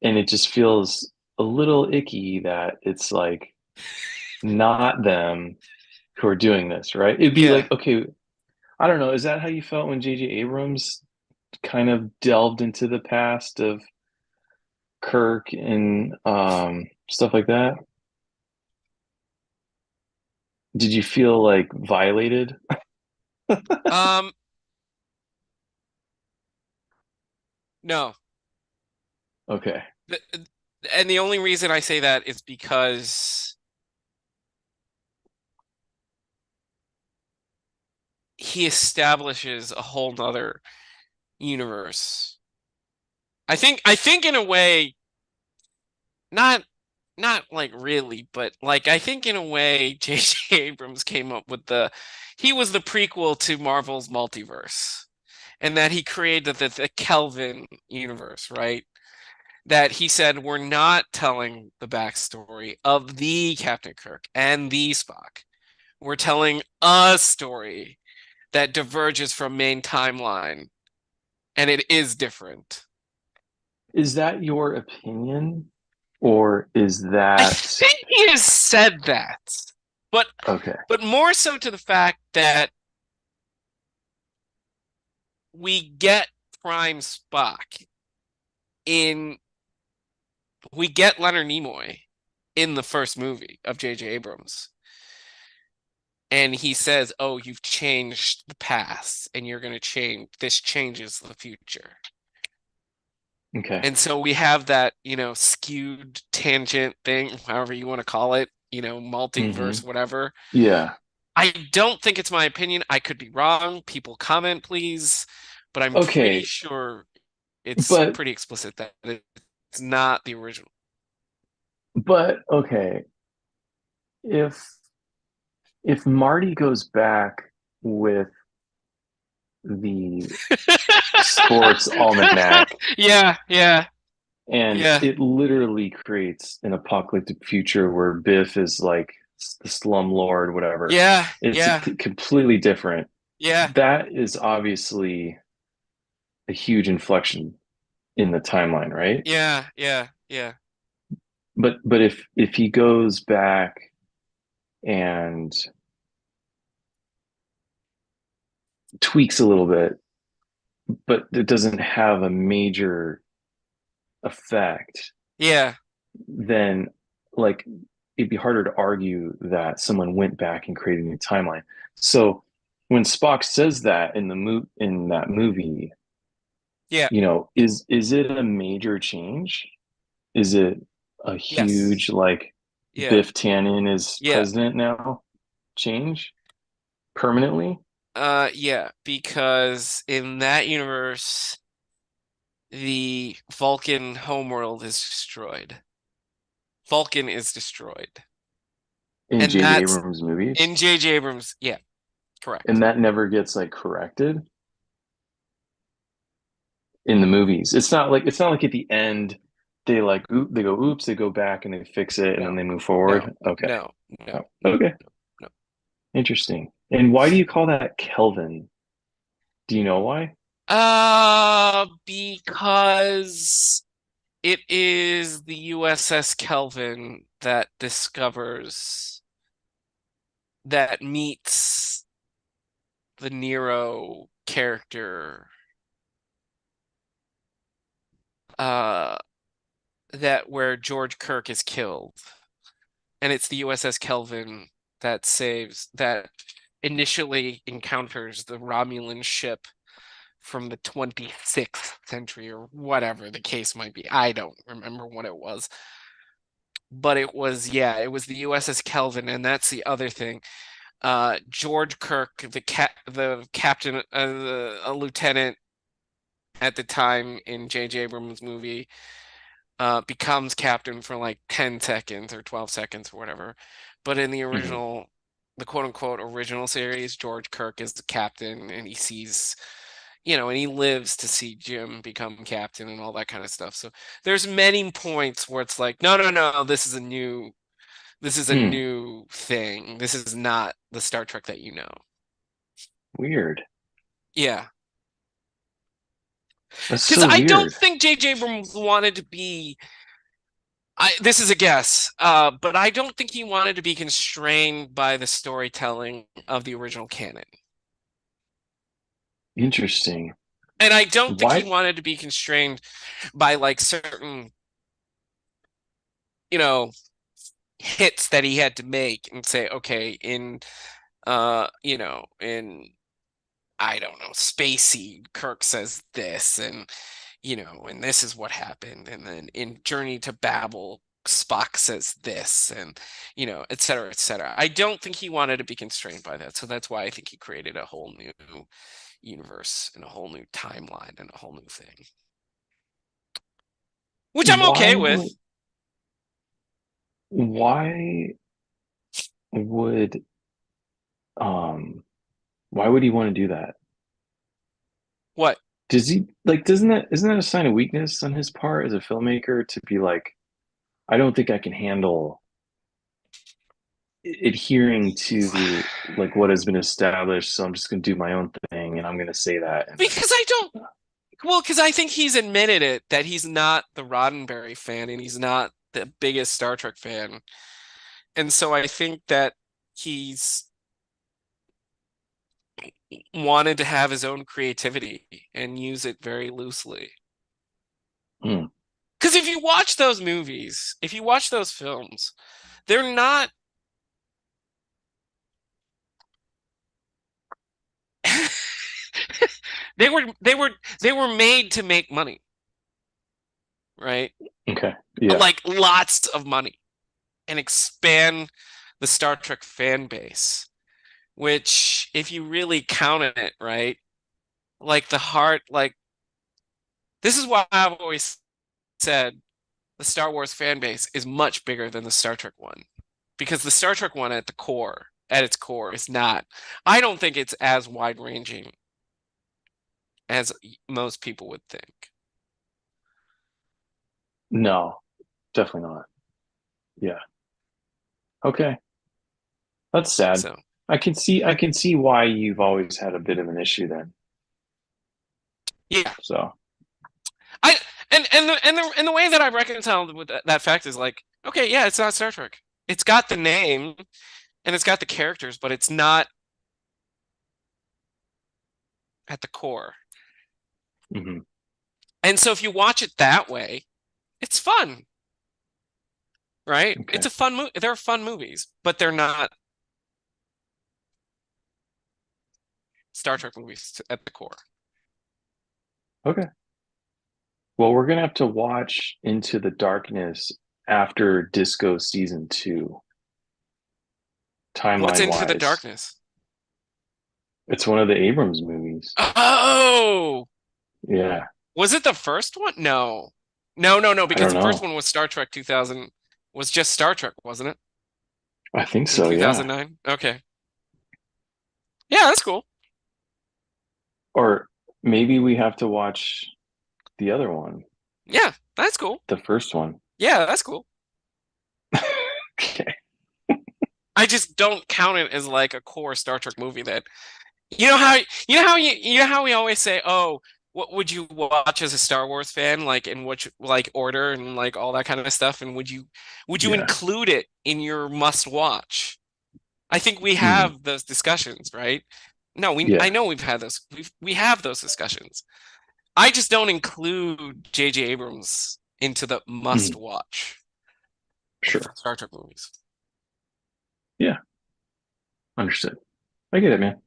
And it just feels a little icky that it's like not them who are doing this, right? It'd be Yeah. like, okay, I don't know, is that how you felt when J.J. Abrams kind of delved into the past of Kirk and stuff like that? Did you feel like violated? Um, no. Okay. The, and the only reason I say that is because he establishes a whole nother universe. I think in a way, not not like really, but like I think in a way J.J. Abrams came up with he was the prequel to Marvel's multiverse. And that he created the Kelvin universe, right? That he said we're not telling the backstory of the Captain Kirk and the Spock. We're telling a story that diverges from main timeline, and it is different. Is that your opinion, or is I that think he has said that, but okay? more so to the fact that we get Prime Spock in we get Leonard Nimoy in the first movie of J.J. Abrams. And he says, "Oh, you've changed the past and you're going to change. This changes the future." Okay. And so we have that, skewed tangent thing, however you want to call it, Hmm. multiverse, whatever. Yeah. I don't think it's my opinion. I could be wrong. People comment, please. But I'm pretty Okay. sure it's But pretty explicit that it's not the original. okay, if Marty goes back with the sports almanac Yeah, yeah, and yeah, it literally creates an apocalyptic future where Biff is like the slum lord, whatever. yeah, It's yeah, completely different. yeah, That is obviously a huge inflection in the timeline, right? yeah, yeah, yeah, But if he goes back and tweaks a little bit, but it doesn't have a major effect, yeah, then like it'd be harder to argue that someone went back and created a new timeline. So when Spock says that in that movie, yeah. is it a major change? Is it a huge Yes. like Yeah. Biff Tannen is Yeah. president now change permanently Yeah, because in that universe, the Vulcan homeworld is destroyed. Vulcan is destroyed. in And J.J. that's Abrams movies? in J.J. Abrams. Yeah, And correct. that never gets like corrected in the movies. It's not like at the end they go oops, they go back and they fix it and then No, they move no, forward. Okay. no, Oh, no, no, okay. no, no. Interesting. And why do you call that Kelvin? Do you know why? Because it is the USS Kelvin that meets the Nero character uh that where George Kirk is killed. And it's the USS Kelvin that initially encounters the Romulan ship from the 26th century or whatever the case might be. I don't remember what it was. But it was the USS Kelvin, and that's the other thing. George Kirk, the captain, a lieutenant at the time in J.J. Abrams' movie, becomes captain for like 10 seconds or 12 seconds or whatever. But in Hmm. the quote unquote original series, George Kirk is the captain and he sees and he lives to see Jim become captain and all that kind of stuff. So there's many points where it's like, no, no, no, this is a Hmm. new thing. This is not the Star Trek that you know. Weird. Yeah. That's Because so I don't weird. think J.J. Abrams wanted to be. This is a guess, but I don't think he wanted to be constrained by the storytelling of the original canon. Interesting. And I don't think he Why? wanted to be constrained by like certain, you know, hits that he had to make and say, okay, in I don't know, Spacey, Kirk says this, and this is what happened. And then in Journey to Babel, Spock says this, and, et cetera, et cetera. I don't think he wanted to be constrained by that. So that's why I think he created a whole new universe and a whole new timeline and a whole new thing, which I'm okay Why with. would? Why would? Um. Why would he want to do that? What? Does he like? Doesn't that isn't that a sign of weakness on his part as a filmmaker to be like, I don't think I can handle adhering to like what has been established, so I'm just going to do my own thing and I'm going to say that and then Because I don't, well, because I think he's admitted it that he's not the Roddenberry fan and he's not the biggest Star Trek fan. And so I think that he's wanted to have his own creativity and use it very loosely. hmm, Because if you watch those movies, if you watch those films, they're not. they were made to make money, right? okay, yeah, Like lots of money and expand the Star Trek fan base, which if you really count it, right? Like the heart, like this is why I've always said the Star Wars fan base is much bigger than the Star Trek one. Because the Star Trek one at its core, is not. I don't think it's as wide ranging as most people would think. no, definitely not. Yeah, okay, that's sad. So I can see why you've always had a bit of an issue then. yeah, So, I and the way that I reconciled with that fact is like, okay, yeah, it's not Star Trek. It's got the name and it's got the characters, but it's not at the core. mhm, And so if you watch it that way, it's fun, right? It's okay, a fun movie. They're fun movies, but they're not Star Trek movies at the core. okay. Well, we're gonna have to watch Into the Darkness after Disco season two, What's timeline Into the wise. Darkness? It's one of the Abrams movies. Oh, Yeah, was it the first one? No. No, no, no, I because don't the first know. one was Star Trek 2000, was just Star Trek, wasn't it? I think In so, yeah. 2009? Okay. Yeah, that's cool. Or maybe we have to watch the other one, Yeah, that's cool. the first one. Yeah, that's cool. Okay. I just don't count it as like a core Star Trek movie that you know how we always say, "Oh, what would you watch as a Star Wars fan, like in which like order and like all that kind of stuff, and would you Yeah. include it in your must watch?" I think we Hmm. have those discussions, right? No, I Yeah. know we've had those. We have those discussions. I just don't include J.J. Abrams into the Hmm. must watch of Sure. Star Trek movies. Yeah. Understood. I get it, man.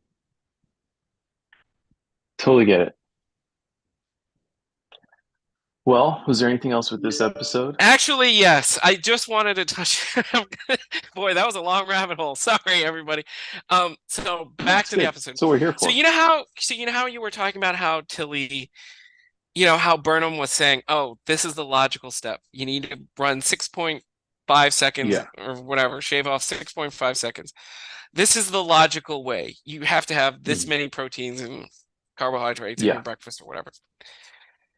Totally get it. Well, was there anything else with this episode? Actually, yes. I just wanted to touch. Boy, that was a long rabbit hole. Sorry, everybody. So No, back it's to the good. episode. That's what we're here So for. you know how you were talking about how Tilly, how Burnham was saying, "Oh, this is the logical step. You need to run 6.5 seconds Yeah. or whatever, shave off 6.5 seconds. This is the logical way. You have to have this Hmm. many proteins carbohydrates in your Yeah. breakfast or whatever.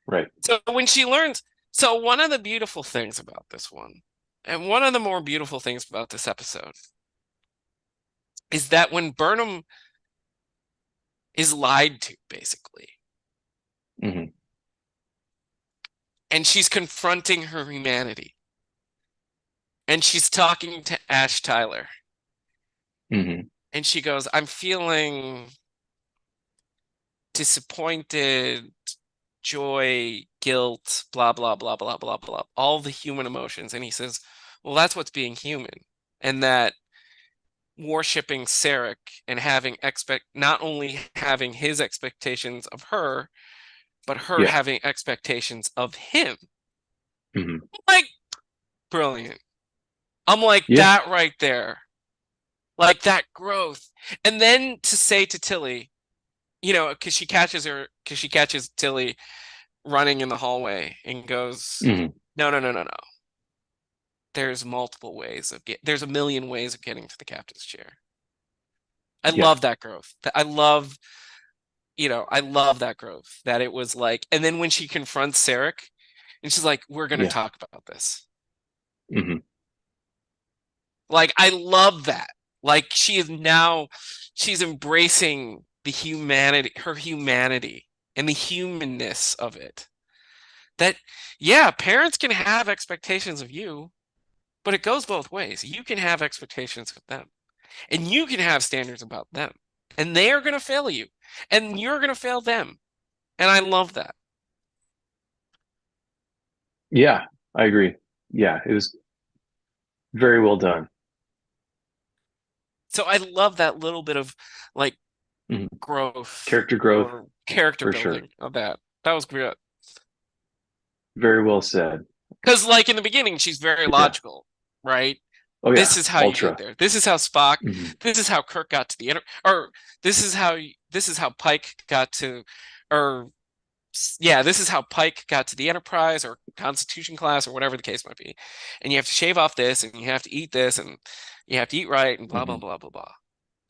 Right. So when she learns, so one of the beautiful things about this one, and one of the more beautiful things about this episode, is that when Burnham is lied to, basically, Hmm. and she's confronting her humanity, and she's talking to Ash Tyler, Hmm. and she goes, I'm feeling disappointed, joy, guilt, blah, blah, blah, blah, blah, blah, all the human emotions. And he says, well, that's what's being human. And that worshipping Sarek and having not only having his expectations of her, but her Yeah. having expectations of him. Hmm. Like, brilliant. I'm like, Yeah. that right there. Like that growth. And then to say to Tilly, because she catches Tilly running in the hallway and goes, Hmm. no, no, no, no, no. There's a million ways of getting to the captain's chair. I Yeah. love that growth. I love that growth. That it was like, and then when she confronts Sarek and she's like, we're gonna Yeah. talk about this. Hmm. Like, I love that. Like she's embracing her humanity and the humanness of it. That, yeah, parents can have expectations of you, but it goes both ways. You can have expectations of them, and you can have standards about them, and they are going to fail you, and you're going to fail them. And I love that. Yeah. I agree. Yeah. It was very well done. So I love that little bit of like Hmm. growth Character growth or character for sure. building of that. That was great. Very well said. Because like in the beginning, she's very Yeah. logical, right? Oh This yeah. is how you get Ultra. there. This is how Spock. Hmm. This is how Kirk got to the or this is how Pike got to, or yeah, this is how Pike got to the Enterprise or Constitution class or whatever the case might be. And you have to shave off this, and you have to eat this, and you have to eat right, and blah blah Hmm. blah blah blah.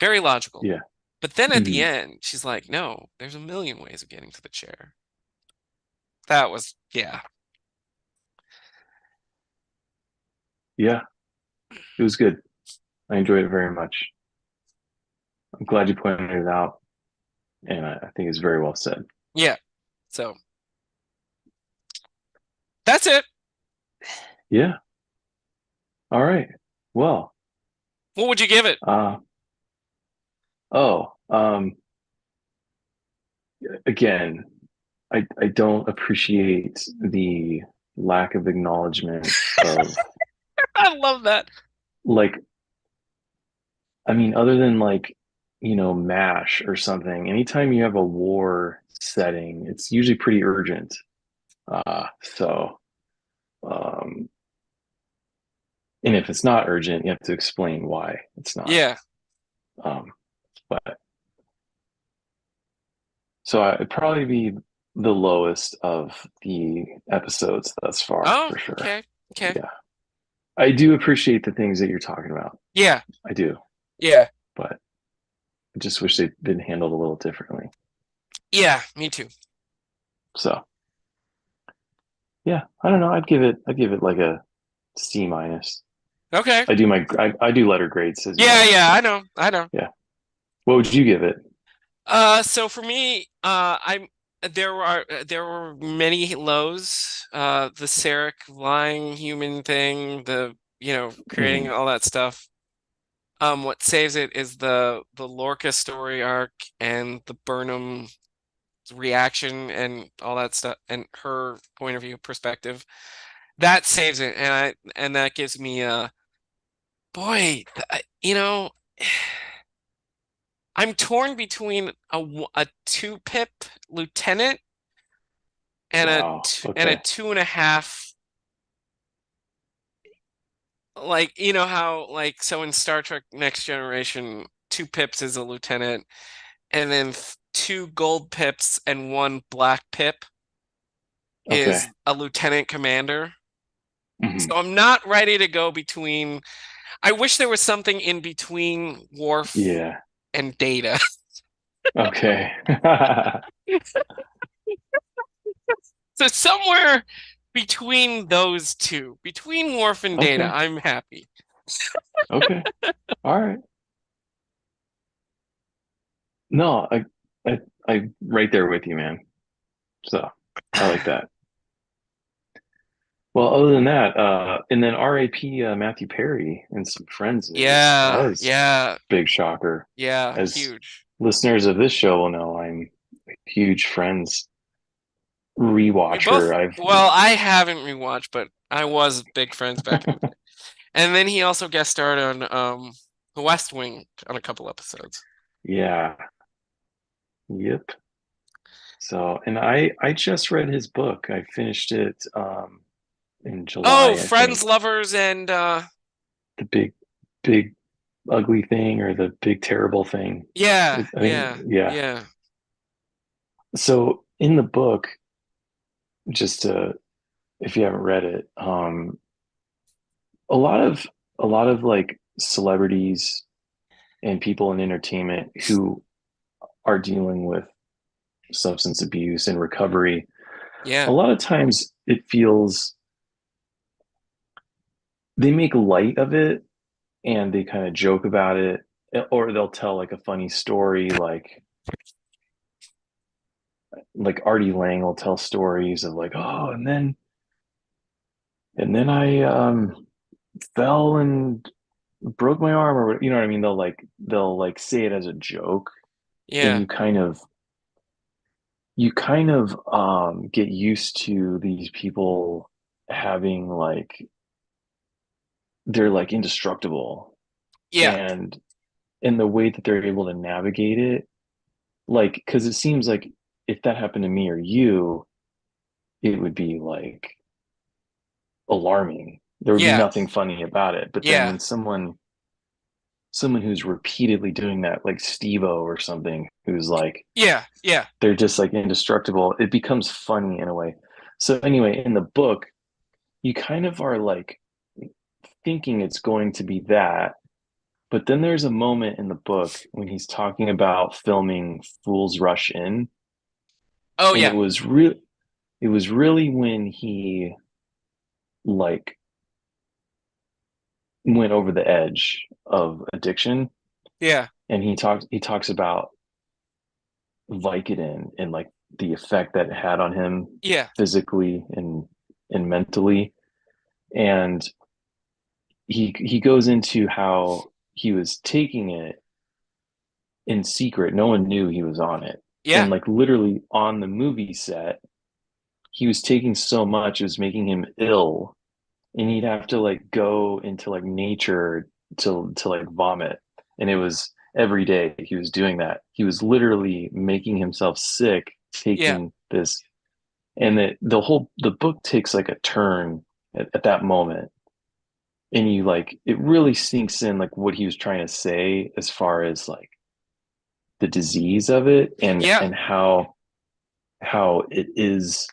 Very logical. Yeah. But then at the Hmm. end, she's like, "No, there's a million ways of getting to the chair." That was, yeah, Yeah. It was good. I enjoyed it very much. I'm glad you pointed it out, and I think it's very well said. yeah. So that's it. Yeah. All right. Well, What would you give it? uh, oh, again, I don't appreciate the lack of acknowledgement of I love that. like, I mean, other than like, MASH or something, anytime you have a war setting, it's usually pretty urgent. So, um, and if it's not urgent, you have to explain why it's not. Yeah. Um, but it'd probably be the lowest of the episodes thus far, Oh, for sure. okay. Okay. Yeah. I do appreciate the things that you're talking about. Yeah. I do, Yeah. but I just wish they'd been handled a little differently. Yeah. Me too. So yeah, I don't know. I'd give it like a C minus. Okay. I do letter grades, as you Yeah. know. Yeah. I So know. I know. yeah. What would you give it? So for me, there were many lows. The Sarek lying human thing, creating Hmm. all that stuff. What saves it is the Lorca story arc and the Burnham reaction and all that stuff and her point of view perspective. That saves it, and that gives me a boy, I'm torn between a two pip lieutenant and Wow. a Okay. 2.5. Like, you know how, like, so in Star Trek Next Generation, two pips is a lieutenant, and then two gold pips and one black pip Okay. is a lieutenant commander. Hmm. So I'm not ready to go between. I wish there was something in between Worf Yeah. and Data. Okay. So somewhere between those two, between Worf and Data, Okay. I'm happy. Okay. All right. No, I, I right there with you, man. So I like that. Well, other than that, and then RAP Matthew Perry and some friends news. That Yeah, was yeah, big shocker. yeah, As huge. listeners of this show will know, I'm a huge Friends We rewatcher. both, well, I haven't rewatched, but I was big friends back in the day. And then he also guest starred on The West Wing on a couple episodes. Yeah, yep. So, and I just read his book. I finished it in Oh, July, I Friends, think. Lovers, and The big ugly thing or the big terrible thing. yeah, I think, yeah, yeah. yeah, So in the book, just if you haven't read it, a lot of a lot of like celebrities and people in entertainment who are dealing with substance abuse and recovery, a yeah, lot of times it feels they make light of it and they kind of joke about it, or they'll tell like a funny story, like Artie Lang will tell stories of like, oh, and then I fell and broke my arm, or you know what I mean. They'll like say it as a joke, and yeah, you kind of get used to these people having like they're like indestructible, yeah, and in the way that they're able to navigate it, like because it seems like if that happened to me or you, it would be like alarming. There would be yeah, nothing funny about it. But then yeah, when someone who's repeatedly doing that, like Steve-O or something, who's like yeah, yeah, they're just like indestructible, it becomes funny in a way. So anyway, in the book, you kind of are like thinking it's going to be that, but then there's a moment in the book when he's talking about filming Fools Rush In, oh and yeah, it was really when he like went over the edge of addiction, yeah, and he talks about Vicodin and like the effect that it had on him yeah, physically and mentally, and he goes into how he was taking it in secret. No one knew he was on it, yeah, and like literally on the movie set, he was taking so much it was making him ill, and he'd have to like go into like nature to like vomit, and it was every day he was doing that. He was literally making himself sick yeah, taking this, and the book takes like a turn at that moment, and you like it really sinks in like what he was trying to say as far as like the disease of it, yeah. and how it is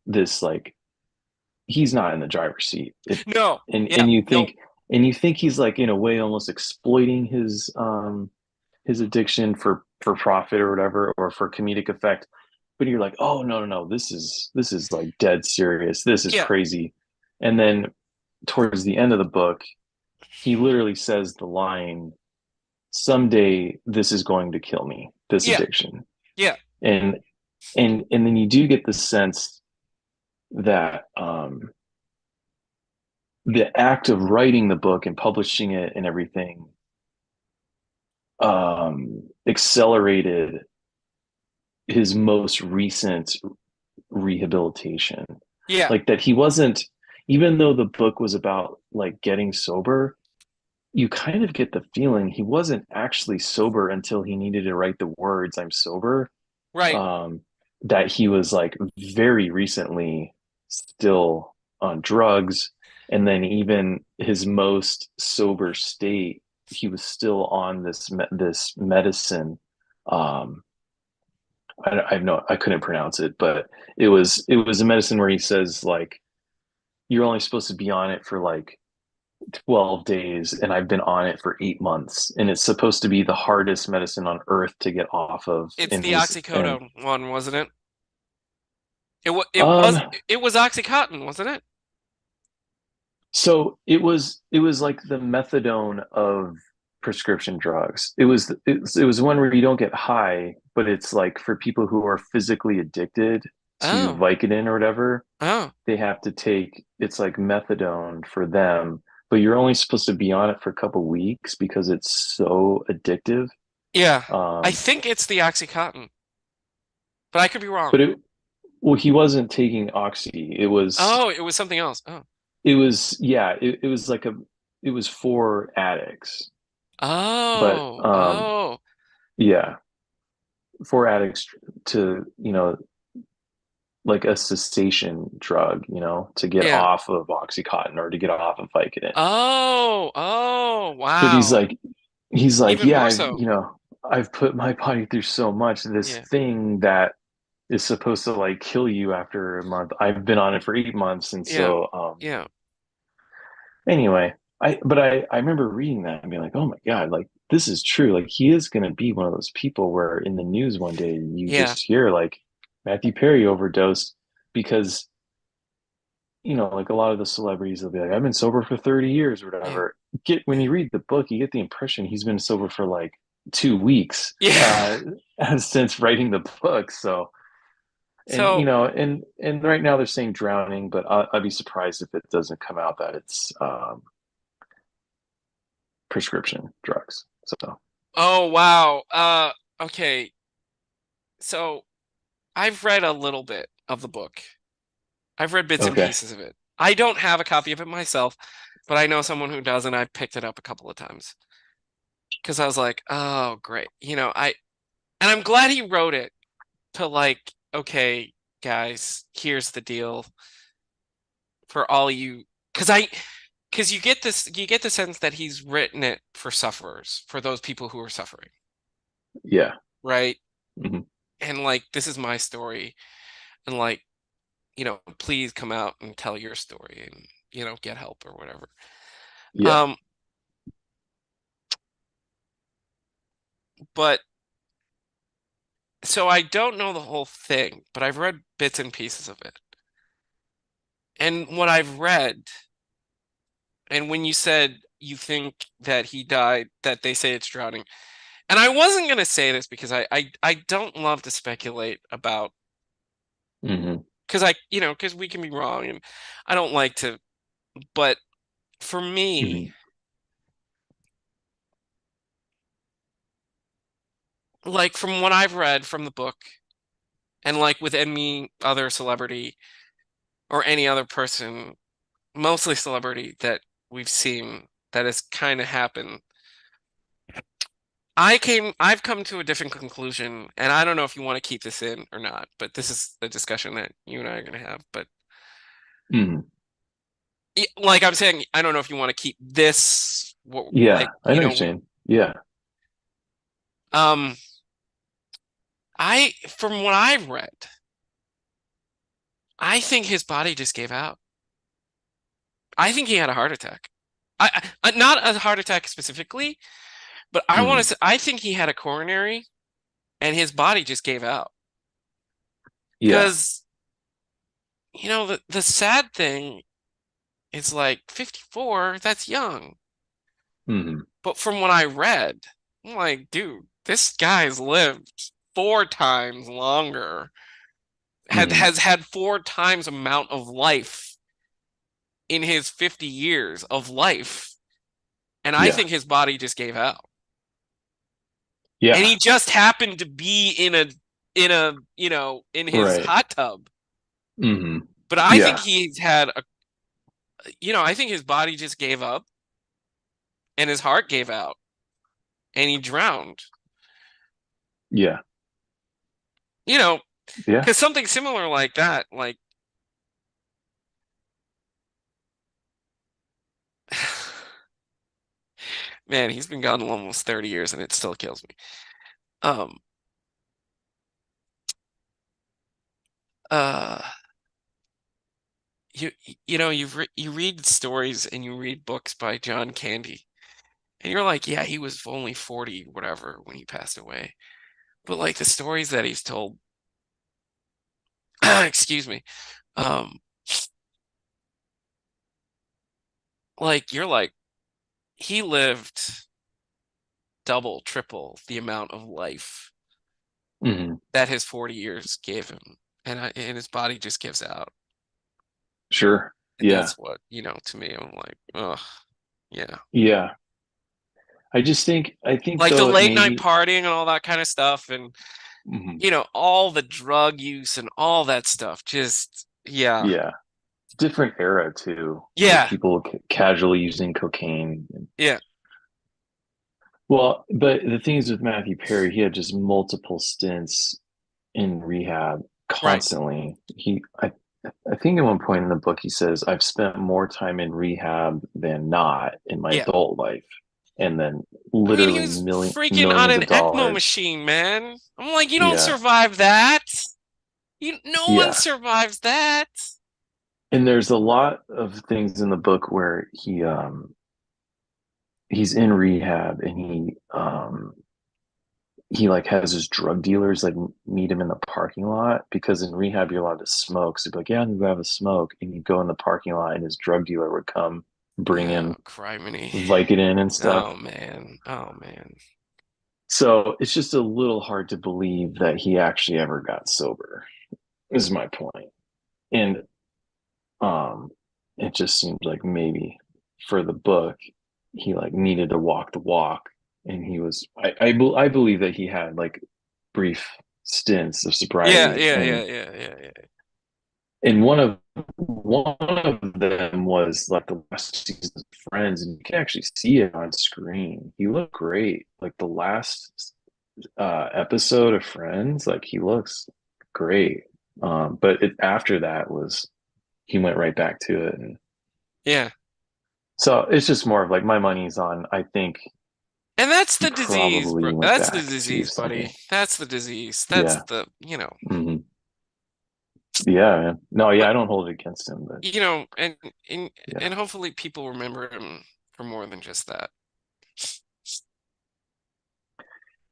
this like he's not in the driver's seat. It No, and yeah, and you no, think and you think he's like in a way almost exploiting his addiction for profit or whatever, or for comedic effect. But you're like, oh no, no, no, this is like dead serious. This is yeah, crazy. And then towards the end of the book, he literally says the line, someday this is going to kill me, this yeah, addiction. yeah, And and and then you do get the sense that the act of writing the book and publishing it and everything accelerated his most recent rehabilitation. yeah, Like that he wasn't, even though the book was about like getting sober, you kind of get the feeling he wasn't actually sober until he needed to write the words "I'm sober." right, Um, that he was like very recently still on drugs, and then even his most sober state, he was still on this medicine. Um, I know I couldn't pronounce it, but it was a medicine where he says like you're only supposed to be on it for like 12 days and I've been on it for 8 months. And it's supposed to be the hardest medicine on earth to get off of It's in the his and oxycodone one, wasn't it? It was it um was it was OxyContin, wasn't it? so it was like the methadone of prescription drugs. It was one where you don't get high, but it's like for people who are physically addicted to Oh, Vicodin or whatever, oh, they have to take it's like methadone for them, but you're only supposed to be on it for a couple weeks because it's so addictive. yeah. I Um, think it's the OxyContin, but I could be wrong. but it well, he wasn't taking oxy. Oh, it was something else. Oh, It was yeah, it was like a it was for addicts, but oh, oh, yeah, for addicts to like a cessation drug, to get yeah. off of Oxycontin or to get off of Vicodin. Oh, oh, But wow. he's like, Even yeah, more so. I've put my body through so much. This Yeah, thing that is supposed to like kill you after a month. I've been on it for 8 months, and yeah, so yeah, anyway, I remember reading that and being like, oh my God, like this is true. Like he is going to be one of those people where in the news one day you yeah, just hear like Matthew Perry overdosed because like a lot of the celebrities will be like, I've been sober for 30 years or yeah, whatever. Get when yeah. you read the book, you get the impression he's been sober for like 2 weeks Yeah. since writing the book. So and So, and right now they're saying drowning, but I'd be surprised if it doesn't come out that it's prescription drugs. So oh wow. Okay. So I've read a little bit of the book. I've read bits and okay. pieces of it. I don't have a copy of it myself, but I know someone who does, and I picked it up a couple of times because I was like, oh, great. And I'm glad he wrote it to like, okay, guys, here's the deal for all you, because you get the sense that he's written it for sufferers, for those people who are suffering, Yeah. right? Hmm. And like, this is my story, and like, please come out and tell your story and, get help or whatever. Yeah. Um, but so I don't know the whole thing, but I've read bits and pieces of it. And what I've read, and when you said you think that he died, that they say it's drowning, and I wasn't gonna say this because I don't love to speculate about Hmm. because we can be wrong, and I don't like to, but for me, Hmm. like from what I've read from the book, and like with any other celebrity or any other person, mostly celebrity that we've seen that has kind of happened. I've come to a different conclusion, and I don't know if you want to keep this in or not, but this is the discussion that you and I are going to have. But Hmm. like I'm saying, I don't know if you want to keep this, Yeah. like, I know what you're saying. Yeah. um, from what I've read, I think his body just gave out. I think he had a heart attack. Not a heart attack specifically, but I want to Hmm. say, I think he had a coronary and his body just gave out. Yeah. Because, the sad thing is like 54, that's young. Hmm. But from what I read, I'm like, dude, this guy's lived 4 times longer, Hmm. has had 4 times amount of life in his 50 years of life. And I Yeah. think his body just gave out. And Yeah. he just happened to be in his Right. hot tub. Hmm. But I think Yeah. he's had I think his body just gave up and his heart gave out and he drowned. Yeah. You know, Yeah. because something similar like that, like, man, he's been gone almost 30 years and it still kills me. Um, uh, you you know you read stories and you read books by John Candy, and you're like, yeah, he was only 40, whatever, when he passed away. But like the stories that he's told, excuse me, um, like you're like, he lived double, triple the amount of life Hmm. that his 40 years gave him, and his body just gives out. Sure. And Yeah. that's what, to me, I'm like, ugh, yeah. Yeah. I think Like the though, it late night maybe, partying and all that kind of stuff, and mhm, all the drug use and all that stuff. Just, yeah. yeah, different era too, with Yeah. people casually using cocaine. Yeah. Well, but the thing is with Matthew Perry, he had just multiple stints in rehab Right. constantly. I think at one point in the book he says, "I've spent more time in rehab than not in my Yeah. adult life," and then I mean, he literally was freaking on millions an of ECMO dollars. machine, man. I'm like, you don't Yeah, survive that. No one yeah. survives that. And there's a lot of things in the book where he's in rehab and he like has his drug dealers like meet him in the parking lot because in rehab you're allowed to smoke. So he'd be like, yeah, I'm gonna go have a smoke. And he'd go in the parking lot and his drug dealer would come bring Oh, him criminy. Vicodin and stuff. Oh man. Oh man. So it's just a little hard to believe that he actually ever got sober, is my point. And um it just seems like maybe for the book he like needed to walk the walk, and he was I believe that he had like brief stints of Yeah, sobriety, yeah, yeah, and yeah, yeah, yeah. one of them was like the last season of Friends, and you can actually see it on screen. He looked great. Like the last episode of Friends, like he looks great. But after that was he went right back to it, and Yeah. so it's just more of like my money's on. I think And that's he the disease, bro. probably went That's the back to disease, buddy. something. That's the disease. That's Yeah. the. Hmm. Yeah, man. No, But yeah, I don't hold it against him, but and yeah. and hopefully people remember him for more than just that.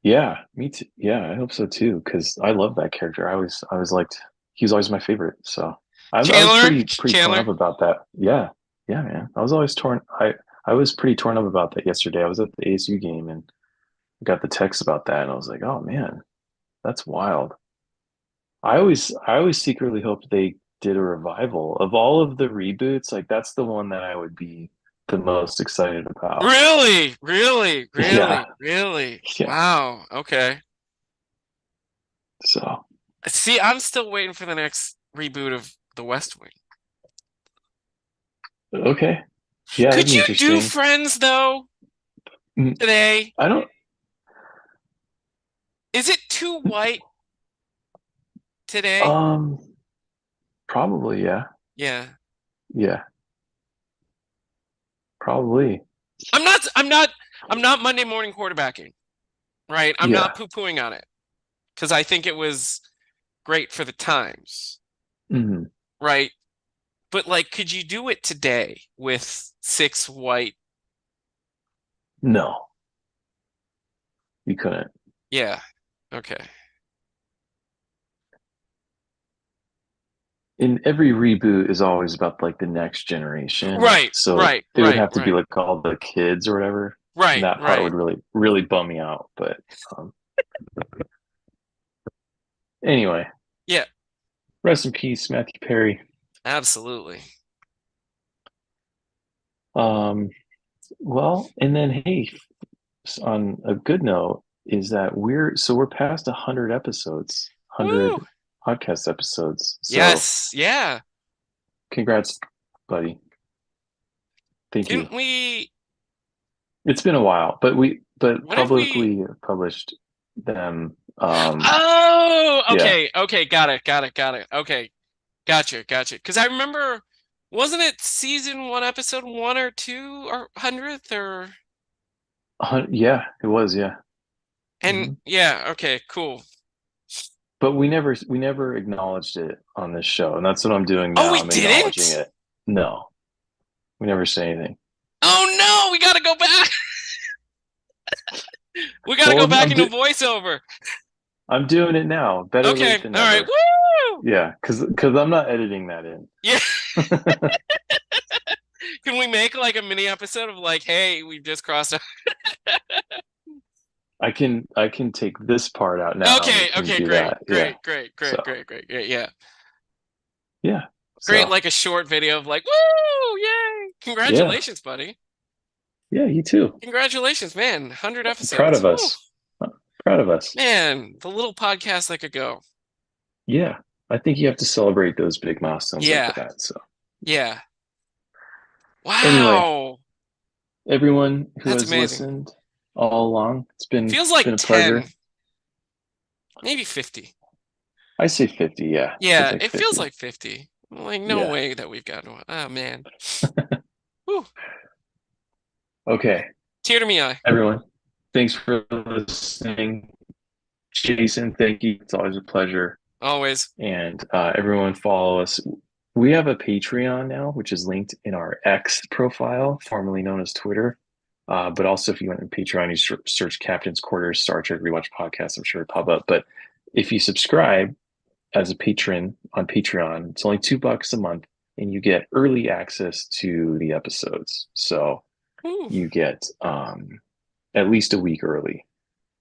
Yeah, me too. Yeah, I hope so too, because I love that character. I was liked he was always my favorite. So I was Chandler, pretty torn up Chandler. about that. Yeah. Yeah, man. I was always torn. I was pretty torn up about that yesterday. I was at the ASU game and got the text about that, and I was like, oh man, that's wild. I always secretly hoped they did a revival of all of the reboots. Like that's the one that I would be the most excited about. Really, really, Yeah, really, really. yeah. Wow. Okay. So See, I'm still waiting for the next reboot of The West Wing. okay, yeah, that'd Could be you do interesting. Friends though Mm, today? I don't. Is it too white today? Um, probably, yeah, Yeah. yeah, probably, I'm not I'm not I'm not Monday morning quarterbacking, right? I'm not yeah. poo-pooing on it because I think it was great for the times, Hmm. right? But like, could you do it today with six white? No, you couldn't. Yeah. Okay. In every reboot is always about like the next generation. Right, So right, it would right, have to be right, like all the kids or whatever. And right, that part right. would really bum me out. But um, anyway, Yeah, rest in peace, Matthew Perry. absolutely. Um, well, and then hey, on a good note, is that we're past 100 episodes, Woo! 100 podcast episodes. So Yes, yeah. congrats, buddy. Thank you. Didn't we? It's been a while, but When have we? publicly published them. Oh, Yeah, okay, okay, got it, got it, got it. Okay, gotcha, gotcha. Because I remember, wasn't it season one, episode one or two, or 100th, or? yeah, it was. Yeah. And Hmm. yeah, okay, cool. but we never acknowledged it on this show, and that's what I'm doing Oh, now. we I'm acknowledging didn't? it. No, we never say anything. Oh no, we gotta go back. We gotta Well, go back into voiceover. I'm doing it now. Better Okay, late than all right. never. Woo! Yeah, because I'm not editing that in. Yeah. Can we make like a mini episode of like, hey, we've just crossed out. I can take this part out now, and we Okay, can okay, do great, that. Yeah. great, great, So great, great, great, great. Yeah. yeah. Great, So like a short video of like, woo, yay. yeah. Congratulations, buddy. Yeah. You too. Congratulations, man. 100 Proud episodes. of Woo. us. Proud of us. Man, the little podcast that could go. Yeah. I think you have to celebrate those big milestones like Yeah, that. So yeah. anyway, Wow. everyone who That's has amazing. listened all along, it's been Feels it's like been a 10, pleasure. maybe 50. I say 50. Yeah. I Yeah, think it feels 50. like 50. Like, no Yeah. way that we've gotten one. Oh, man. Whew. Okay. Tear to me eye. Everyone, thanks for listening. Jason, thank you. It's always a pleasure. Always. And everyone follow us. We have a Patreon now, which is linked in our X profile, formerly known as Twitter. But also, if you went to Patreon, you search Captain's Quarters Star Trek Rewatch Podcast, I'm sure it'll pop up. But if you subscribe as a patron on Patreon, it's only $2 a month, and you get early access to the episodes. So Ooh. you get at least a week early.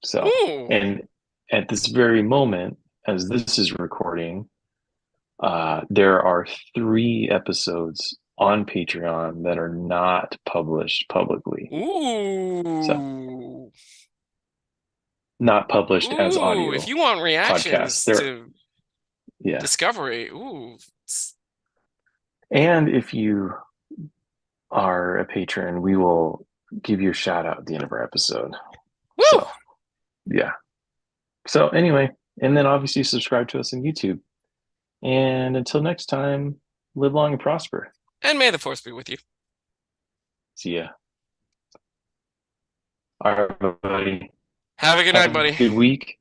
So, Ooh. and at this very moment, as this is recording, there are 3 episodes on Patreon that are not published publicly. So, Ooh. not published as Ooh. If audio you want podcasts. reactions There, to yeah. Discovery, ooh. And if you are a patron, we will give you a shout out at the end of our episode. Woo! So, yeah. So, anyway, and then obviously subscribe to us on YouTube. And until next time, live long and prosper. And may the force be with you. See ya. All right, everybody. Have a good Have night, a buddy. good week.